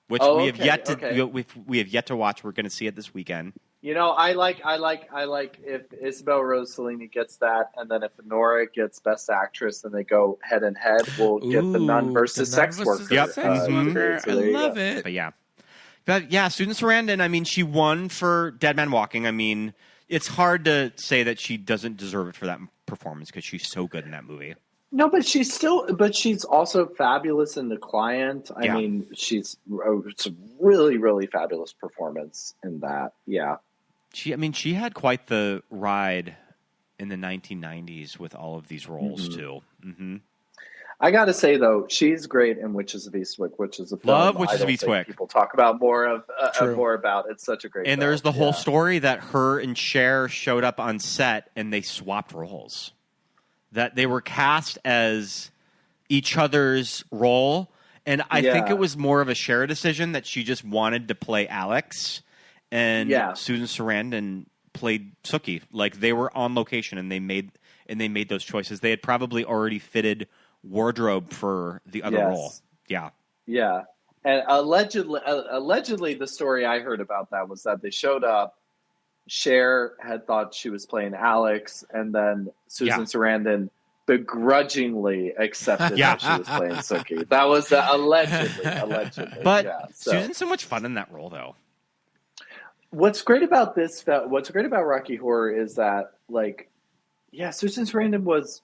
which we have yet to watch. We're going to see it this weekend. You know, I like if Isabel Rossellini gets that, and then if Nora gets Best Actress, then they go head and head. We'll get the nun versus sex worker. I love it. But yeah, Susan Sarandon. I mean, she won for Dead Man Walking. I mean, it's hard to say that she doesn't deserve it for that performance because she's so good in that movie. No, but she's also fabulous in The Client. I mean, it's a really, really fabulous performance in that. Yeah. She had quite the ride in the 1990s with all of these roles too. Mm-hmm. I got to say though, she's great in Witches of Eastwick, which is a film Love Witches of Eastwick. People talk about more about. It's such a great. And film. there's the whole story that her and Cher showed up on set and they swapped roles. That they were cast as each other's role, and I think it was more of a Cher decision that she just wanted to play Alex. And Susan Sarandon played Sookie. Like they were on location, and they made those choices. They had probably already fitted wardrobe for the other role. Yeah, yeah. And allegedly, the story I heard about that was that they showed up. Cher had thought she was playing Alex, and then Susan Sarandon begrudgingly accepted that she was playing Sookie. That was allegedly. But Susan's so much fun in that role, though. What's great about Rocky Horror is that, Susan Sarandon was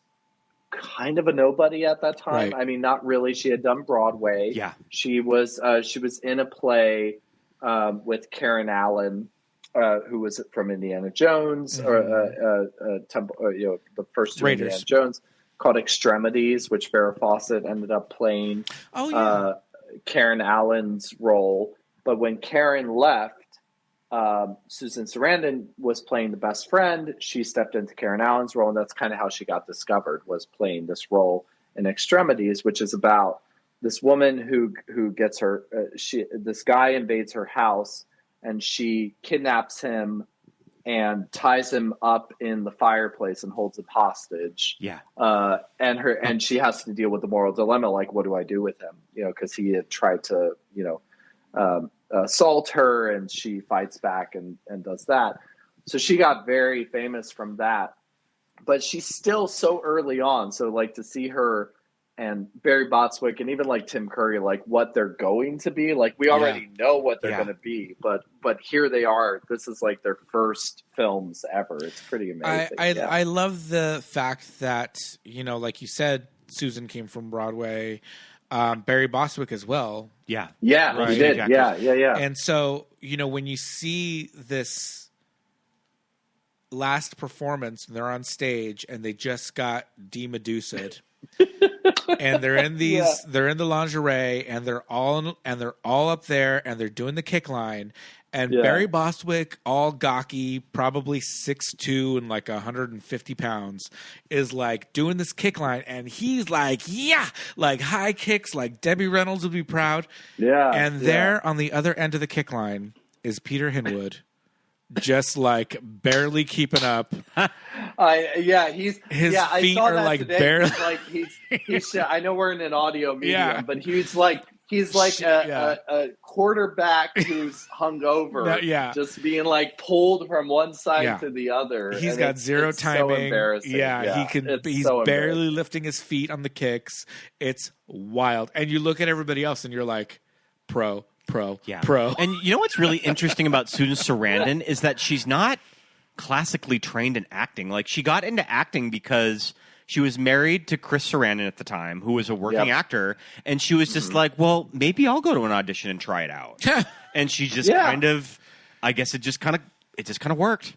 kind of a nobody at that time. Right. I mean, not really. She had done Broadway. Yeah, she was in a play with Karen Allen, who was from Indiana Jones, or the first Raiders. Indiana Jones, called Extremities, which Farrah Fawcett ended up playing. Karen Allen's role. But when Karen left, Susan Sarandon was playing the best friend. She stepped into Karen Allen's role, and that's kind of how she got discovered, was playing this role in Extremities, which is about this woman who gets her. This guy invades her house, and she kidnaps him and ties him up in the fireplace and holds him hostage. Yeah. And she has to deal with the moral dilemma, like, what do I do with him? Because he had tried to, assault her, and she fights back and does that. So she got very famous from that, but she's still so early on. So to see her and Barry Bostwick and even Tim Curry, what they're going to be, we already know what they're going to be, but here they are. This is their first films ever. It's pretty amazing. I love the fact that, like you said, Susan came from Broadway, Barry Bostwick as well. Yeah, right? He did. Yeah. And so, when you see this last performance, and they're on stage and they just got de-Medusa'd. And they're in they're in the lingerie, and they're all up there, and they're doing the kick line, And Barry Bostwick, all gawky, probably 6'2" and like 150 pounds, is like doing this kick line, and he's like, like high kicks, like Debbie Reynolds would be proud. Yeah. And there on the other end of the kick line is Peter Hinwood, just like barely keeping up. His feet are like today. barely. He's I know we're in an audio medium, but he's like a quarterback who's hungover, just being like pulled from one side to the other. He's got zero timing. So embarrassing. He's so barely lifting his feet on the kicks. It's wild. And you look at everybody else and you're like, pro. And you know what's really interesting about Susan Sarandon is that she's not classically trained in acting. Like, she got into acting because she was married to Chris Sarandon at the time, who was a working actor, and she was just like, well, maybe I'll go to an audition and try it out. And she just kind of, I guess it just kind of worked.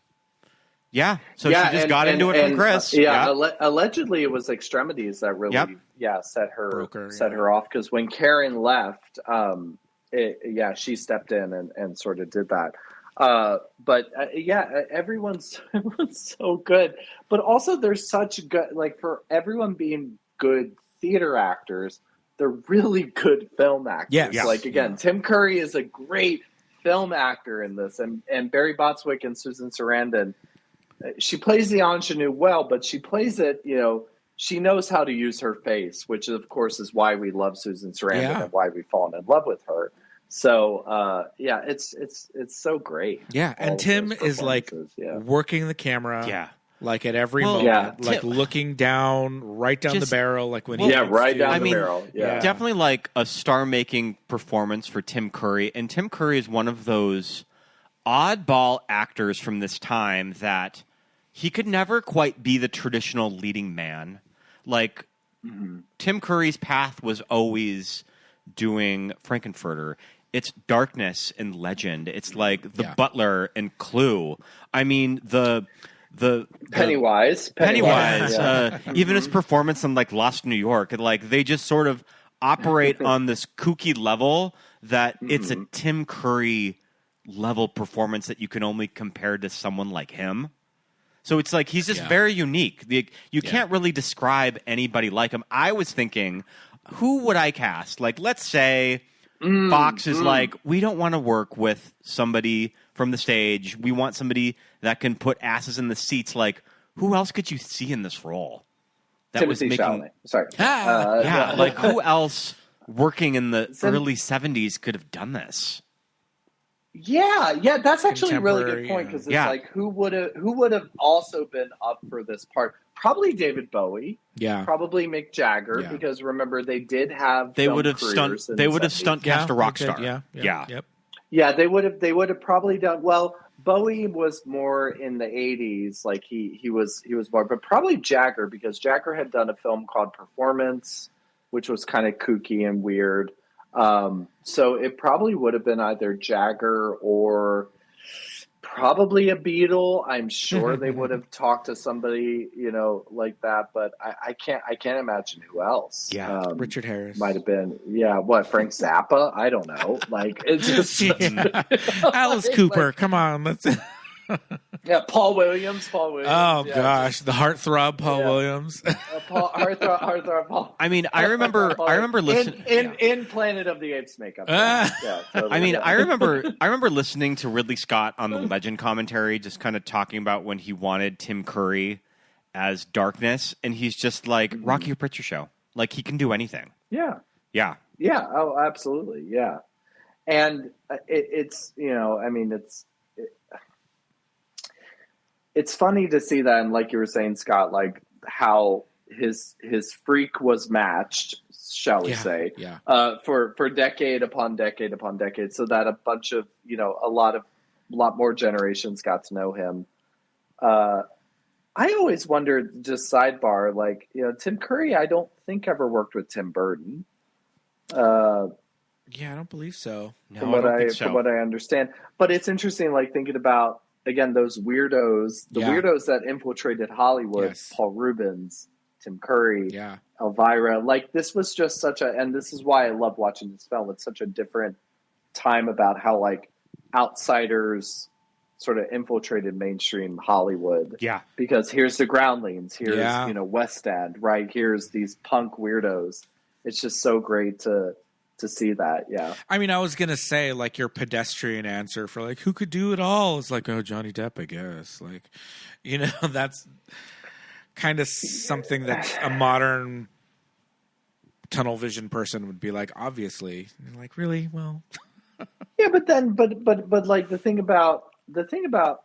Yeah. So she just got into it from Chris. Allegedly it was Extremities that really set her off, because when Karen left, she stepped in and sort of did that. Everyone's so good, but also they're such good, like, for everyone being good theater actors, they're really good film actors. Tim Curry is a great film actor in this, and Barry Bostwick and Susan Sarandon, she plays the ingenue well, but she plays it, she knows how to use her face, which of course is why we love Susan Sarandon and why we've fallen in love with her. So it's so great. Yeah, and Tim is like working the camera, like at every moment, like looking down, right down the barrel, like when right down the barrel. Definitely like a star-making performance for Tim Curry, and Tim Curry is one of those oddball actors from this time that he could never quite be the traditional leading man. Like Tim Curry's path was always doing Fank-N-Furter. It's darkness and legend. It's like the Butler and Clue. I mean, the Pennywise. Even his performance in like Lost New York, like they just sort of operate on this kooky level that it's a Tim Curry level performance that you can only compare to someone like him. So it's like he's just very unique. You can't really describe anybody like him. I was thinking, who would I cast? Like, let's say Fox is like, we don't want to work with somebody from the stage. We want somebody that can put asses in the seats. Like, who else could you see in this role? That Timothy Chalamet. Sorry. Like who else working in the early 70s could have done this? Yeah, that's actually a really good point, because it's like who would have also been up for this part? Probably David Bowie. Yeah. Probably Mick Jagger, because remember they did have they would have stunt cast a rock star. Yeah, they would have probably done well. Bowie was more in the 80s, like he was more, but probably Jagger, because Jagger had done a film called Performance, which was kind of kooky and weird. So it probably would have been either Jagger or probably a Beatle. I'm sure they would have talked to somebody, like that, but I can't imagine who else. Yeah. Richard Harris might have been. Yeah. What? Frank Zappa? I don't know. Like, it's just Alice Cooper. Like, come on. Let's. Paul Williams. Oh gosh, the heartthrob Paul Williams. Heartthrob Paul. I mean, I remember listening in Planet of the Apes makeup. Totally. I mean, I remember listening to Ridley Scott on the Legend commentary, just kind of talking about when he wanted Tim Curry as Darkness, and he's just like Rocky Horror Picture Show. Like, he can do anything. Yeah. Oh, absolutely. Yeah, and it's it's funny to see that, and like you were saying, Scott, like how his freak was matched, shall we say, for decade upon decade upon decade, so that a bunch of a lot more generations got to know him. I always wondered, just sidebar, like Tim Curry, I don't think ever worked with Tim Burton. I don't believe so. From what I understand, but it's interesting, like thinking about. Again, those weirdos, weirdos that infiltrated Hollywood, Paul Rubens, Tim Curry, Elvira. Like, this was just and this is why I love watching this film. It's such a different time about how, like, outsiders sort of infiltrated mainstream Hollywood. Yeah. Because here's the Groundlings, here's, West End, right? Here's these punk weirdos. It's just so great to see that. Yeah. I mean, I was going to say, like, your pedestrian answer for, like, who could do it all is like, oh, Johnny Depp, I guess. Like, that's kind of something that a modern tunnel vision person would be like, obviously. And you're like, really? Well. Yeah, but like the thing about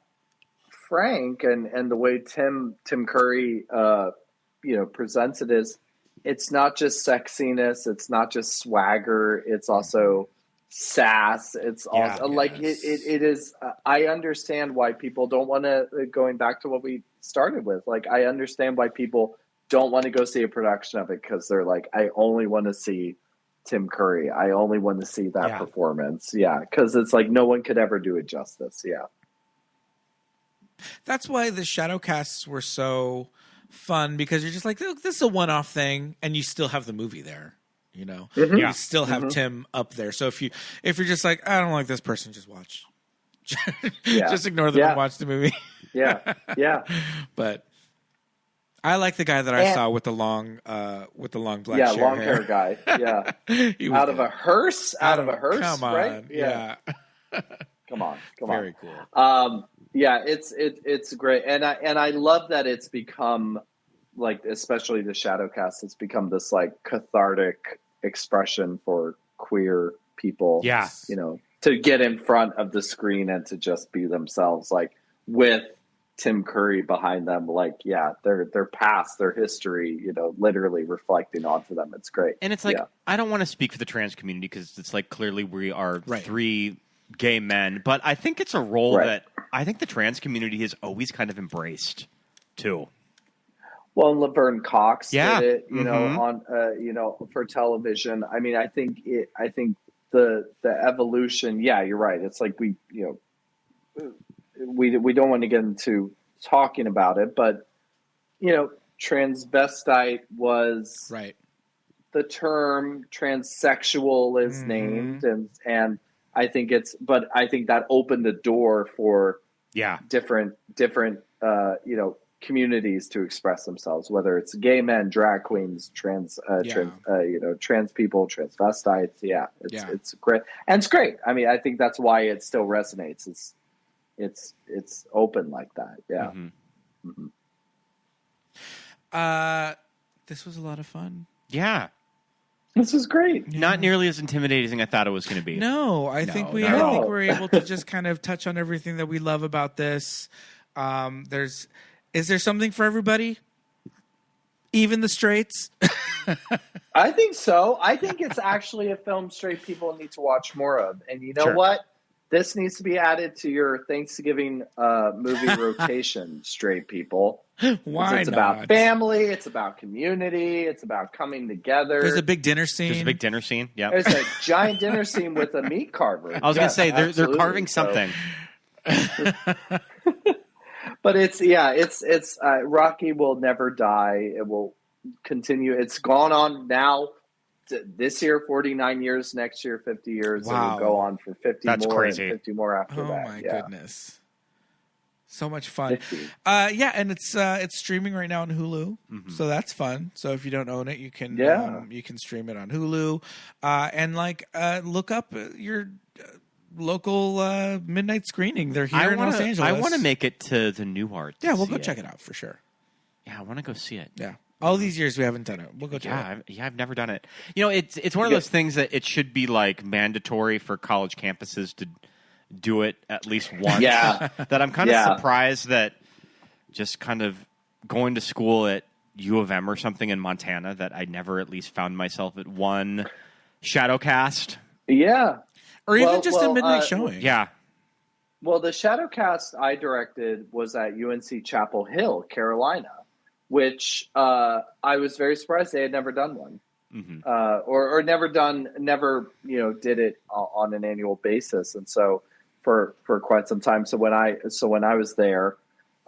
Frank and the way Tim Curry presents it is, it's not just sexiness, it's not just swagger, it's also sass. It's also it is. I understand why people don't want to. Going back to what we started with, like, I understand why people don't want to go see a production of it, because they're like, I only want to see Tim Curry. I only want to see that performance. Yeah, because it's like no one could ever do it justice. Yeah. That's why the shadow casts were so fun, because you're just like, look, this is a one-off thing, and you still have the movie there. You still have Tim up there. So if you're just like, I don't like this person, just watch. Just ignore them and watch the movie. Yeah. But I like the guy that I saw with the long black long hair guy. Yeah, out of a hearse. Come on, right? Yeah. Come on. Very cool. Yeah, it's great, and I love that it's become, like, especially the Shadowcast, it's become this like cathartic expression for queer people. Yeah, to get in front of the screen and to just be themselves, like, with Tim Curry behind them, like, their past, their history, literally reflecting onto them. It's great. And it's like, I don't want to speak for the trans community, because it's like, clearly we are three gay men, but I think it's a role that I think the trans community has always kind of embraced too. Well, and Laverne Cox did it, on for television. I mean, I think the evolution. Yeah, you're right. It's like we don't want to get into talking about it, but transvestite was the term. Transsexual is named, and I think I think that opened the door for different communities to express themselves, whether it's gay men, drag queens, trans people, transvestites. It's great, and it's great. I mean, I think that's why it still resonates. It's open like that. Yeah. This was a lot of fun. Yeah. This is great. Not nearly as intimidating as I thought it was going to be. No, I think we're able to just kind of touch on everything that we love about this. Is there something for everybody? Even the straights? I think so. I think it's actually a film straight people need to watch more of. And you know what? This needs to be added to your Thanksgiving movie rotation, straight people. Why it's not? About family. It's about community. It's about coming together. There's a big dinner scene. Yeah. There's a giant dinner scene with a meat carver. I was going to say, they're carving something. But it's Rocky will never die. It will continue. It's gone on now. This year, 49 years. Next year, 50 years. Wow. It will go on for 50 That's more crazy. and 50 more after that. Oh, my goodness. So much fun. And it's streaming right now on Hulu. So that's fun. So if you don't own it, you can stream it on Hulu. And look up your local midnight screening. They're here in Los Angeles. I want to make it to the New Art. Yeah, we'll go check it out for sure. Yeah, I want to go see it. Yeah. All these years we haven't done it. We'll go check it out. I've never done it. It's one of those things that it should be like mandatory for college campuses to do it at least once. Yeah. That I'm kind of surprised that just kind of going to school at U of M or something in Montana that I never at least found myself at one Shadowcast. Yeah. Or even just a midnight showing. Yeah. Well, the Shadowcast I directed was at UNC Chapel Hill, Carolina, which I was very surprised they had never done one. Or never did it on an annual basis. And so for quite some time. So when I was there,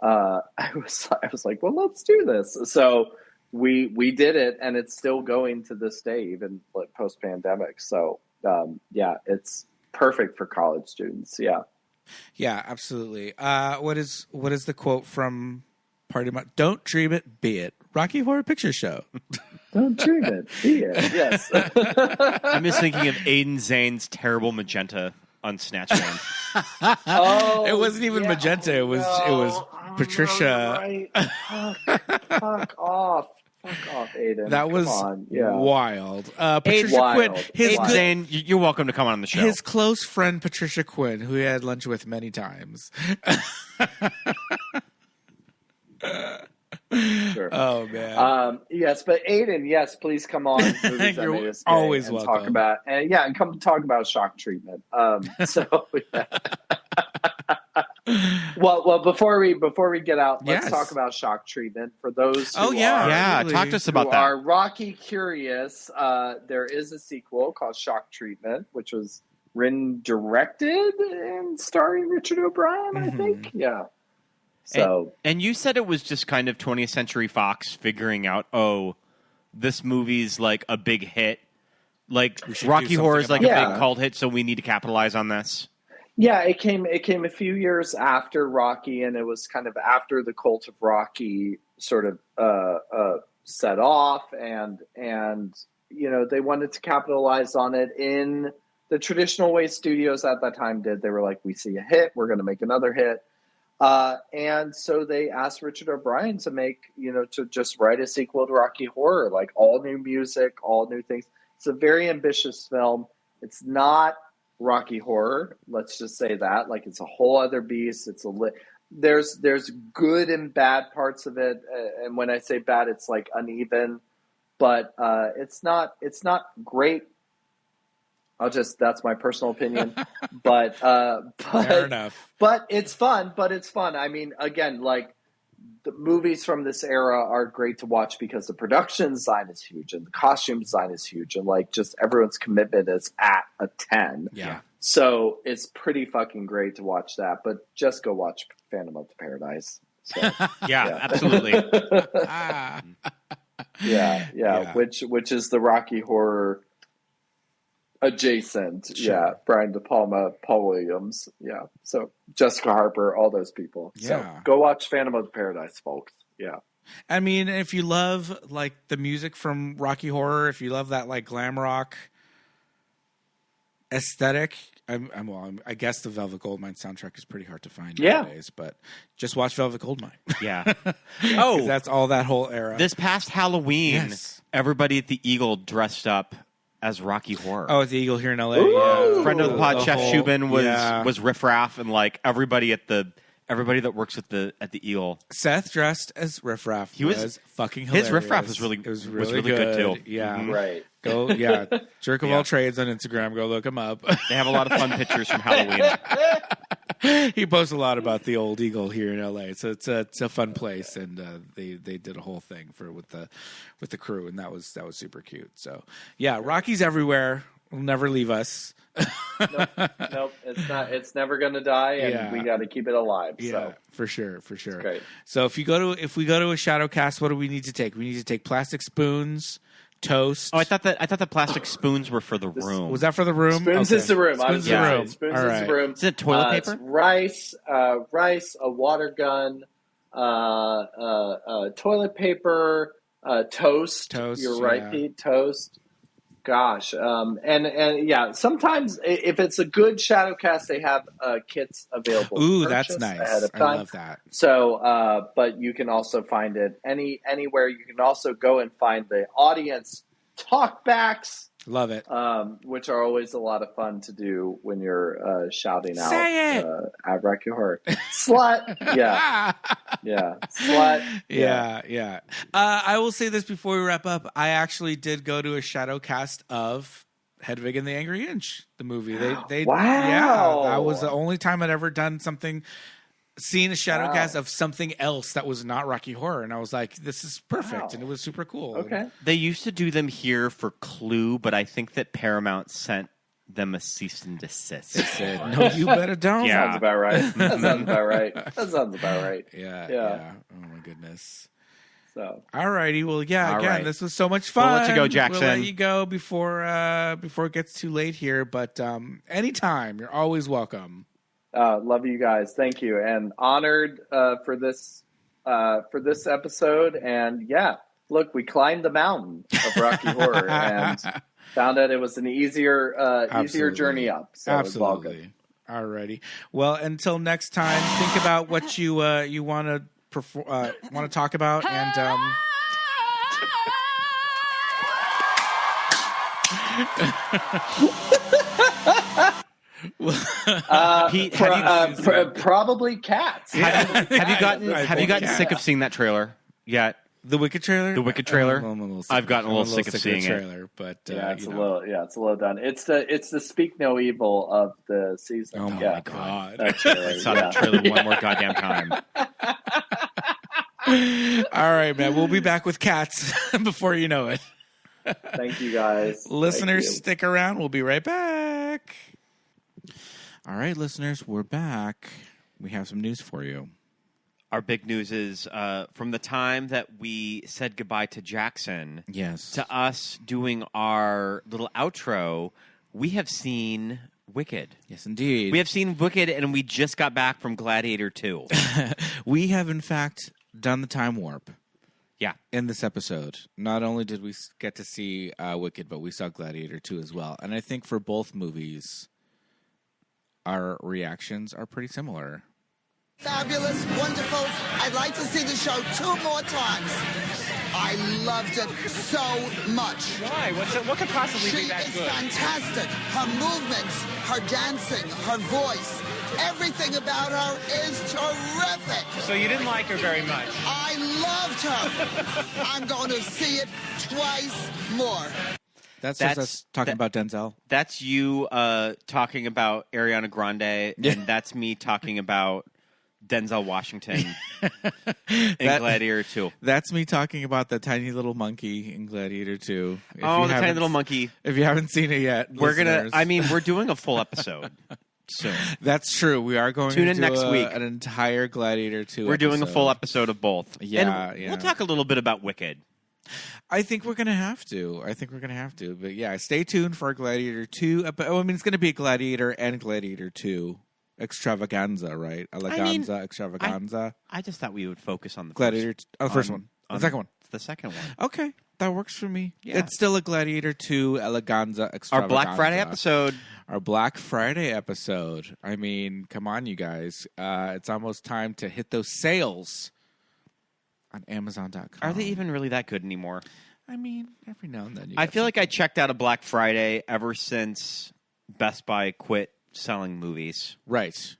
I was like, well, let's do this. So we did it, and it's still going to this day, even like post pandemic. So perfect for college students. Yeah. Yeah, absolutely. What is the quote from Party Month? Don't dream it, be it. Rocky Horror Picture Show. Don't dream it, be it. Yes. I'm just thinking of Aiden Zane's terrible Magenta on Snatch Game. It wasn't even Magenta. It was Patricia. Right. Fuck off. Fuck off, Aiden. That was wild. Patricia wild. Quinn. Aiden Zane, you're welcome to come on the show. His close friend Patricia Quinn, who he had lunch with many times. Sure. Oh man. Yes, but Aiden, yes, please come on. You're always and welcome. Talk about and come talk about shock treatment. So. Yeah. Well, before we get out, let's talk about shock treatment for those. Who talk to us about that. Are Rocky curious? There is a sequel called Shock Treatment, which was written, directed, and starring Richard O'Brien. I think. Yeah. So, and you said it was just kind of 20th Century Fox figuring out, this movie's like a big hit. Like Rocky Horror is like a big cult hit, so we need to capitalize on this. Yeah, it came a few years after Rocky, and it was kind of after the cult of Rocky sort of set off, and they wanted to capitalize on it in the traditional way studios at that time did. They were like, we see a hit, we're going to make another hit. And so they asked Richard O'Brien to to just write a sequel to Rocky Horror, like all new music, all new things. It's a very ambitious film. It's not Rocky Horror. Let's just say that. Like, it's a whole other beast. There's good and bad parts of it. And when I say bad, it's like uneven, but, it's not great. That's my personal opinion, but fair enough. But it's fun. I mean, again, like the movies from this era are great to watch because the production design is huge and the costume design is huge, and like just everyone's commitment is at a 10. Yeah. So it's pretty fucking great to watch that, but just go watch Phantom of the Paradise. So, absolutely. Yeah. Which is the Rocky Horror adjacent. Sure. Yeah. Brian De Palma, Paul Williams. Yeah. So Jessica Harper, all those people. Yeah. So go watch Phantom of the Paradise, folks. Yeah. I mean, if you love like the music from Rocky Horror, if you love that like glam rock aesthetic, I guess the Velvet Goldmine soundtrack is pretty hard to find nowadays, but just watch Velvet Goldmine. Yeah. That's all that whole era. This past Halloween, everybody at the Eagle dressed up as Rocky Horror. Oh, at the Eagle here in LA. Yeah. Friend of the pod, Chef Shubin was Riff Raff, and like everybody that works at the Eagle. Seth dressed as Riff Raff. He was fucking hilarious. His Riff Raff was really good too. Yeah. Mm-hmm. Right. Go, Jerk of all trades on Instagram. Go look him up. They have a lot of fun pictures from Halloween. He posts a lot about the old Eagle here in LA. So it's a fun place, and they did a whole thing with the crew, and that was super cute. So yeah, Rocky's everywhere. Will never leave us. Nope. It's never going to die, and we got to keep it alive. Yeah, so. for sure. Great. So if we go to a shadow cast, what do we need to take? We need to take plastic spoons, toast. Oh, I thought the plastic spoons were for the room. Was that for the room? Spoons is the room. Spoons is the room. Spoons is the room. Is it toilet paper? It's rice, a water gun, toilet paper, toast. You're right, Pete. Toast. Gosh, and sometimes if it's a good shadow cast, they have kits available. Ooh, that's nice. Ahead of time. I love that. So, but you can also find it anywhere. You can also go and find the audience talkbacks. Love it. Which are always a lot of fun to do when you're shouting out. Say it! At Rocky Horror. Slut! Yeah. Slut! Yeah. I will say this before we wrap up. I actually did go to a shadow cast of Hedwig and the Angry Inch, the movie. They wow. Yeah, that was the only time I'd ever seen a shadow cast of something else that was not Rocky Horror, and I was like, this is perfect, and it was super cool. Okay. They used to do them here for Clue, but I think that Paramount sent them a cease and desist. They said, no, you better don't. Yeah. Sounds about right. That sounds about right. Yeah. Oh my goodness. So, alrighty. Well, yeah. All Again, right. this was so much fun. We'll let you go, Jackson. We'll let you go before it gets too late here. But anytime, you're always welcome. love you guys. Thank you, and honored for this episode. And yeah, look, we climbed the mountain of Rocky Horror and found out it was an easier journey up. So Absolutely. Alrighty. Well, until next time, think about what you want to talk about, and Pete, probably cats. Have you gotten sick of seeing that trailer yet? The Wicked trailer. The Wicked trailer. I've gotten a little sick of seeing trailer, it. But it's a little done. It's the speak no evil of the season. Oh my god! I saw that trailer one more goddamn time. All right, man. We'll be back with cats before you know it. Thank you, guys. Listeners, stick around. We'll be right back. All right, listeners, we're back. We have some news for you. Our big news is from the time that we said goodbye to Jackson, yes, to us doing our little outro, we have seen Wicked. Yes, indeed. We have seen Wicked, and we just got back from Gladiator 2. We have, in fact, done the time warp. Yeah. In this episode. Not only did we get to see Wicked, but we saw Gladiator 2 as well. And I think for both movies, our reactions are pretty similar. Fabulous, wonderful. I'd like to see the show 2 more times. I loved it so much. Why? What could possibly be that good? She is fantastic. Her movements, her dancing, her voice, everything about her is terrific. So you didn't like her very much? I loved her. I'm going to see it twice more. That's us talking about Denzel. That's you talking about Ariana Grande, and that's me talking about Denzel Washington in Gladiator 2. That's me talking about the tiny little monkey in Gladiator 2. The tiny little monkey. If you haven't seen it yet, we're doing a full episode soon. That's true. We are going Tune to in do next week. An entire Gladiator 2 We're doing a full episode of both. Yeah, We'll talk a little bit about Wicked. I think we're going to have to. But yeah, stay tuned for Gladiator 2. It's going to be Gladiator and Gladiator 2. Extravaganza, right? Extravaganza. I just thought we would focus on the Gladiator. The first one. The second one. The second one. Okay, that works for me. Yeah. It's still a Gladiator 2 Eleganza Extravaganza. Our Black Friday episode. I mean, come on, you guys. It's almost time to hit those sales on Amazon.com. Are they even really that good anymore? I mean, every now and then. I feel like I checked out of Black Friday ever since Best Buy quit selling movies. Right.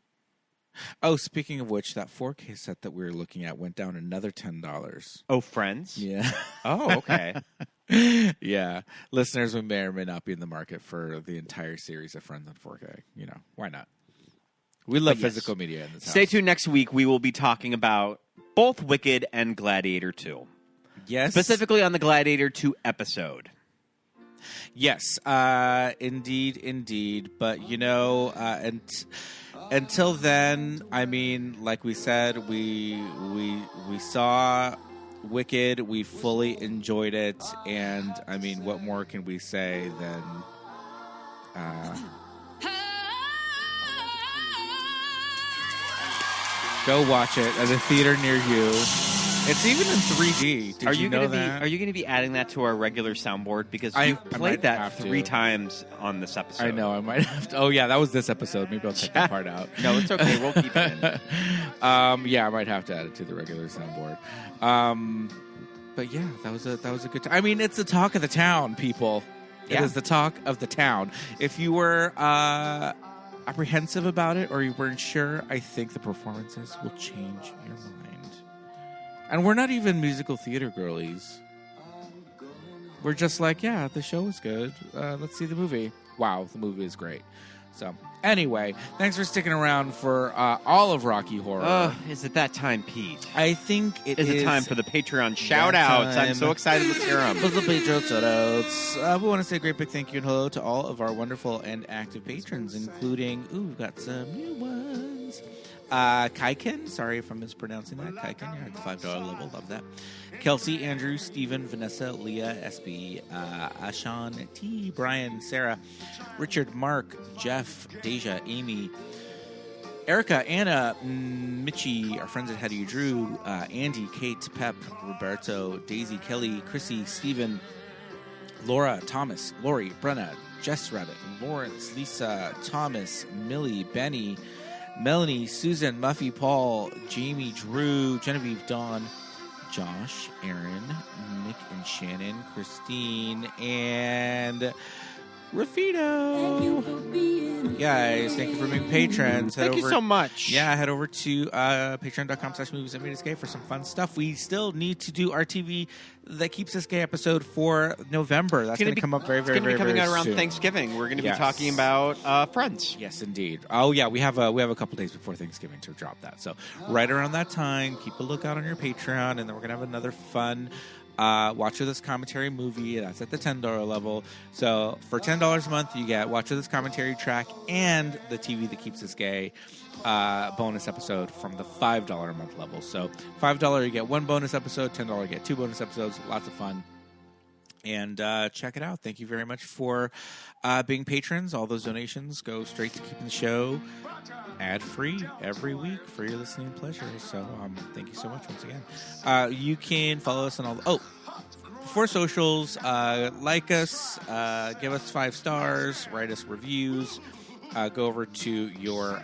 Oh, speaking of which, that 4K set that we were looking at went down another $10. Oh, Friends? Yeah. Oh, okay. Yeah. Listeners, we may or may not be in the market for the entire series of Friends on 4K. You know, why not? We love physical media in this house. Stay tuned next week. We will be talking about both Wicked and Gladiator 2. Yes. Specifically on the Gladiator 2 episode. Yes, indeed. But, until then, I mean, like we said, we saw Wicked. We fully enjoyed it. And, I mean, what more can we say than... go watch it at a theater near you. It's even in 3D. Did you know that? Are you going to be adding that to our regular soundboard? Because you've played that 3 times on this episode. I know. I might have to. Oh, yeah. That was this episode. Maybe I'll take that part out. No, it's okay. We'll keep it in. Yeah, I might have to add it to the regular soundboard. But yeah, that was a good time. I mean, it's the talk of the town, people. It is the talk of the town. If you were apprehensive about it or you weren't sure, I think the performances will change your mind. And we're not even musical theater girlies. We're just like, yeah, the show is good. Let's see the movie. Wow, the movie is great. So, anyway, thanks for sticking around for all of Rocky Horror. Is it that time, Pete? I think it is. Is it time for the Patreon shout-outs? I'm so excited. Let's hear them. For the Patreon shout-outs, we want to say a great big thank you and hello to all of our wonderful and active patrons, including, we've got some new ones. Kaiken, sorry if I'm mispronouncing that. Kaiken, you're at the $5 level. Love that. Kelsey, Andrew, Stephen, Vanessa, Leah, SB, Ashan, T, Brian, Sarah, Richard, Mark, Jeff, Deja, Amy, Erica, Anna, Mitchie, our friends at How Do You Drew, Andy, Kate, Pep, Roberto, Daisy, Kelly, Chrissy, Stephen, Laura, Thomas, Lori, Brenna, Jess Rabbit, Lawrence, Lisa, Thomas, Millie, Benny, Melanie, Susan, Muffy, Paul, Jamie, Drew, Genevieve, Dawn, Josh, Aaron, Nick and Shannon, Christine, and Rafito. Guys, thank you for being patrons. Thank you so much. Yeah, head over to patreon.com/movies for some fun stuff. We still need to do our TV That Keeps Us Gay episode for November. That's going to come up very, very, very, It's going to be coming out around soon. Thanksgiving. We're going to be talking about Friends. Yes, indeed. Oh, yeah, we have a couple days before Thanksgiving to drop that. So right around that time, keep a lookout on your Patreon, and then we're going to have another fun Watch With Us commentary movie. That's at the $10 level. So for $10 a month, you get Watch With Us commentary track and the TV That Keeps Us Gay bonus episode from the $5 a month level. So $5 you get one bonus episode, $10 you get two bonus episodes. Lots of fun. And check it out. Thank you very much for being patrons. All those donations go straight to keeping the show ad-free every week for your listening pleasure. So thank you so much once again. You can follow us on all the... for socials, like us, give us 5 stars, write us reviews, go over to your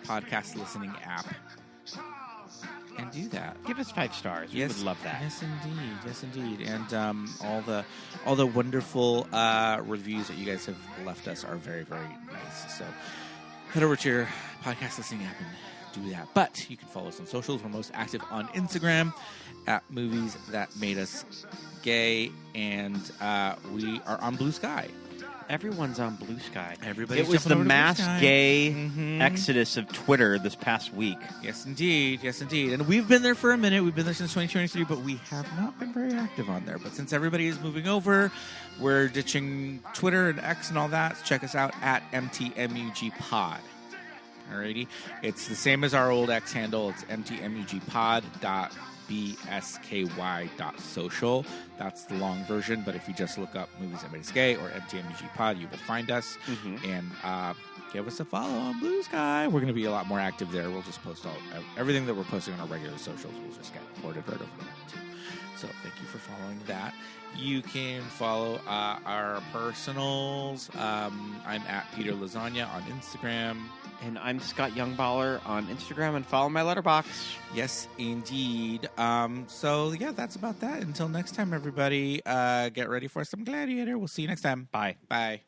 podcast listening app and do that. Give us 5 stars. We would love that. Yes, indeed. Yes, indeed. And all the wonderful reviews that you guys have left us are very, very nice. So head over to your podcast listening app and do that. But you can follow us on socials. We're most active on Instagram at Movies That Made Us Gay, and we are on Blue Sky. Everyone's on Blue Sky. Everybody's It was the jumping over to mass Blue Sky. gay exodus of Twitter this past week. Yes, indeed. Yes, indeed. And we've been there for a minute. We've been there since 2023, but we have not been very active on there. But since everybody is moving over, we're ditching Twitter and X and all that. So check us out at MTMUGPod. Alrighty. It's the same as our old X handle. It's mtmugpod.bsky.social. That's the long version, but if you just look up Movies That Made Us Gay or MTMUG Pod, you will find us. And give us a follow on Blue Sky. We're going to be a lot more active there. We'll just post everything that we're posting on our regular socials. We'll just get ported right over there too. So thank you for following that. You can follow our personals. I'm at Peter Lasagna on Instagram. And I'm Scott Youngballer on Instagram, and follow my letterbox. Yes, indeed. So, yeah, that's about that. Until next time, everybody, get ready for some Gladiator. We'll see you next time. Bye. Bye.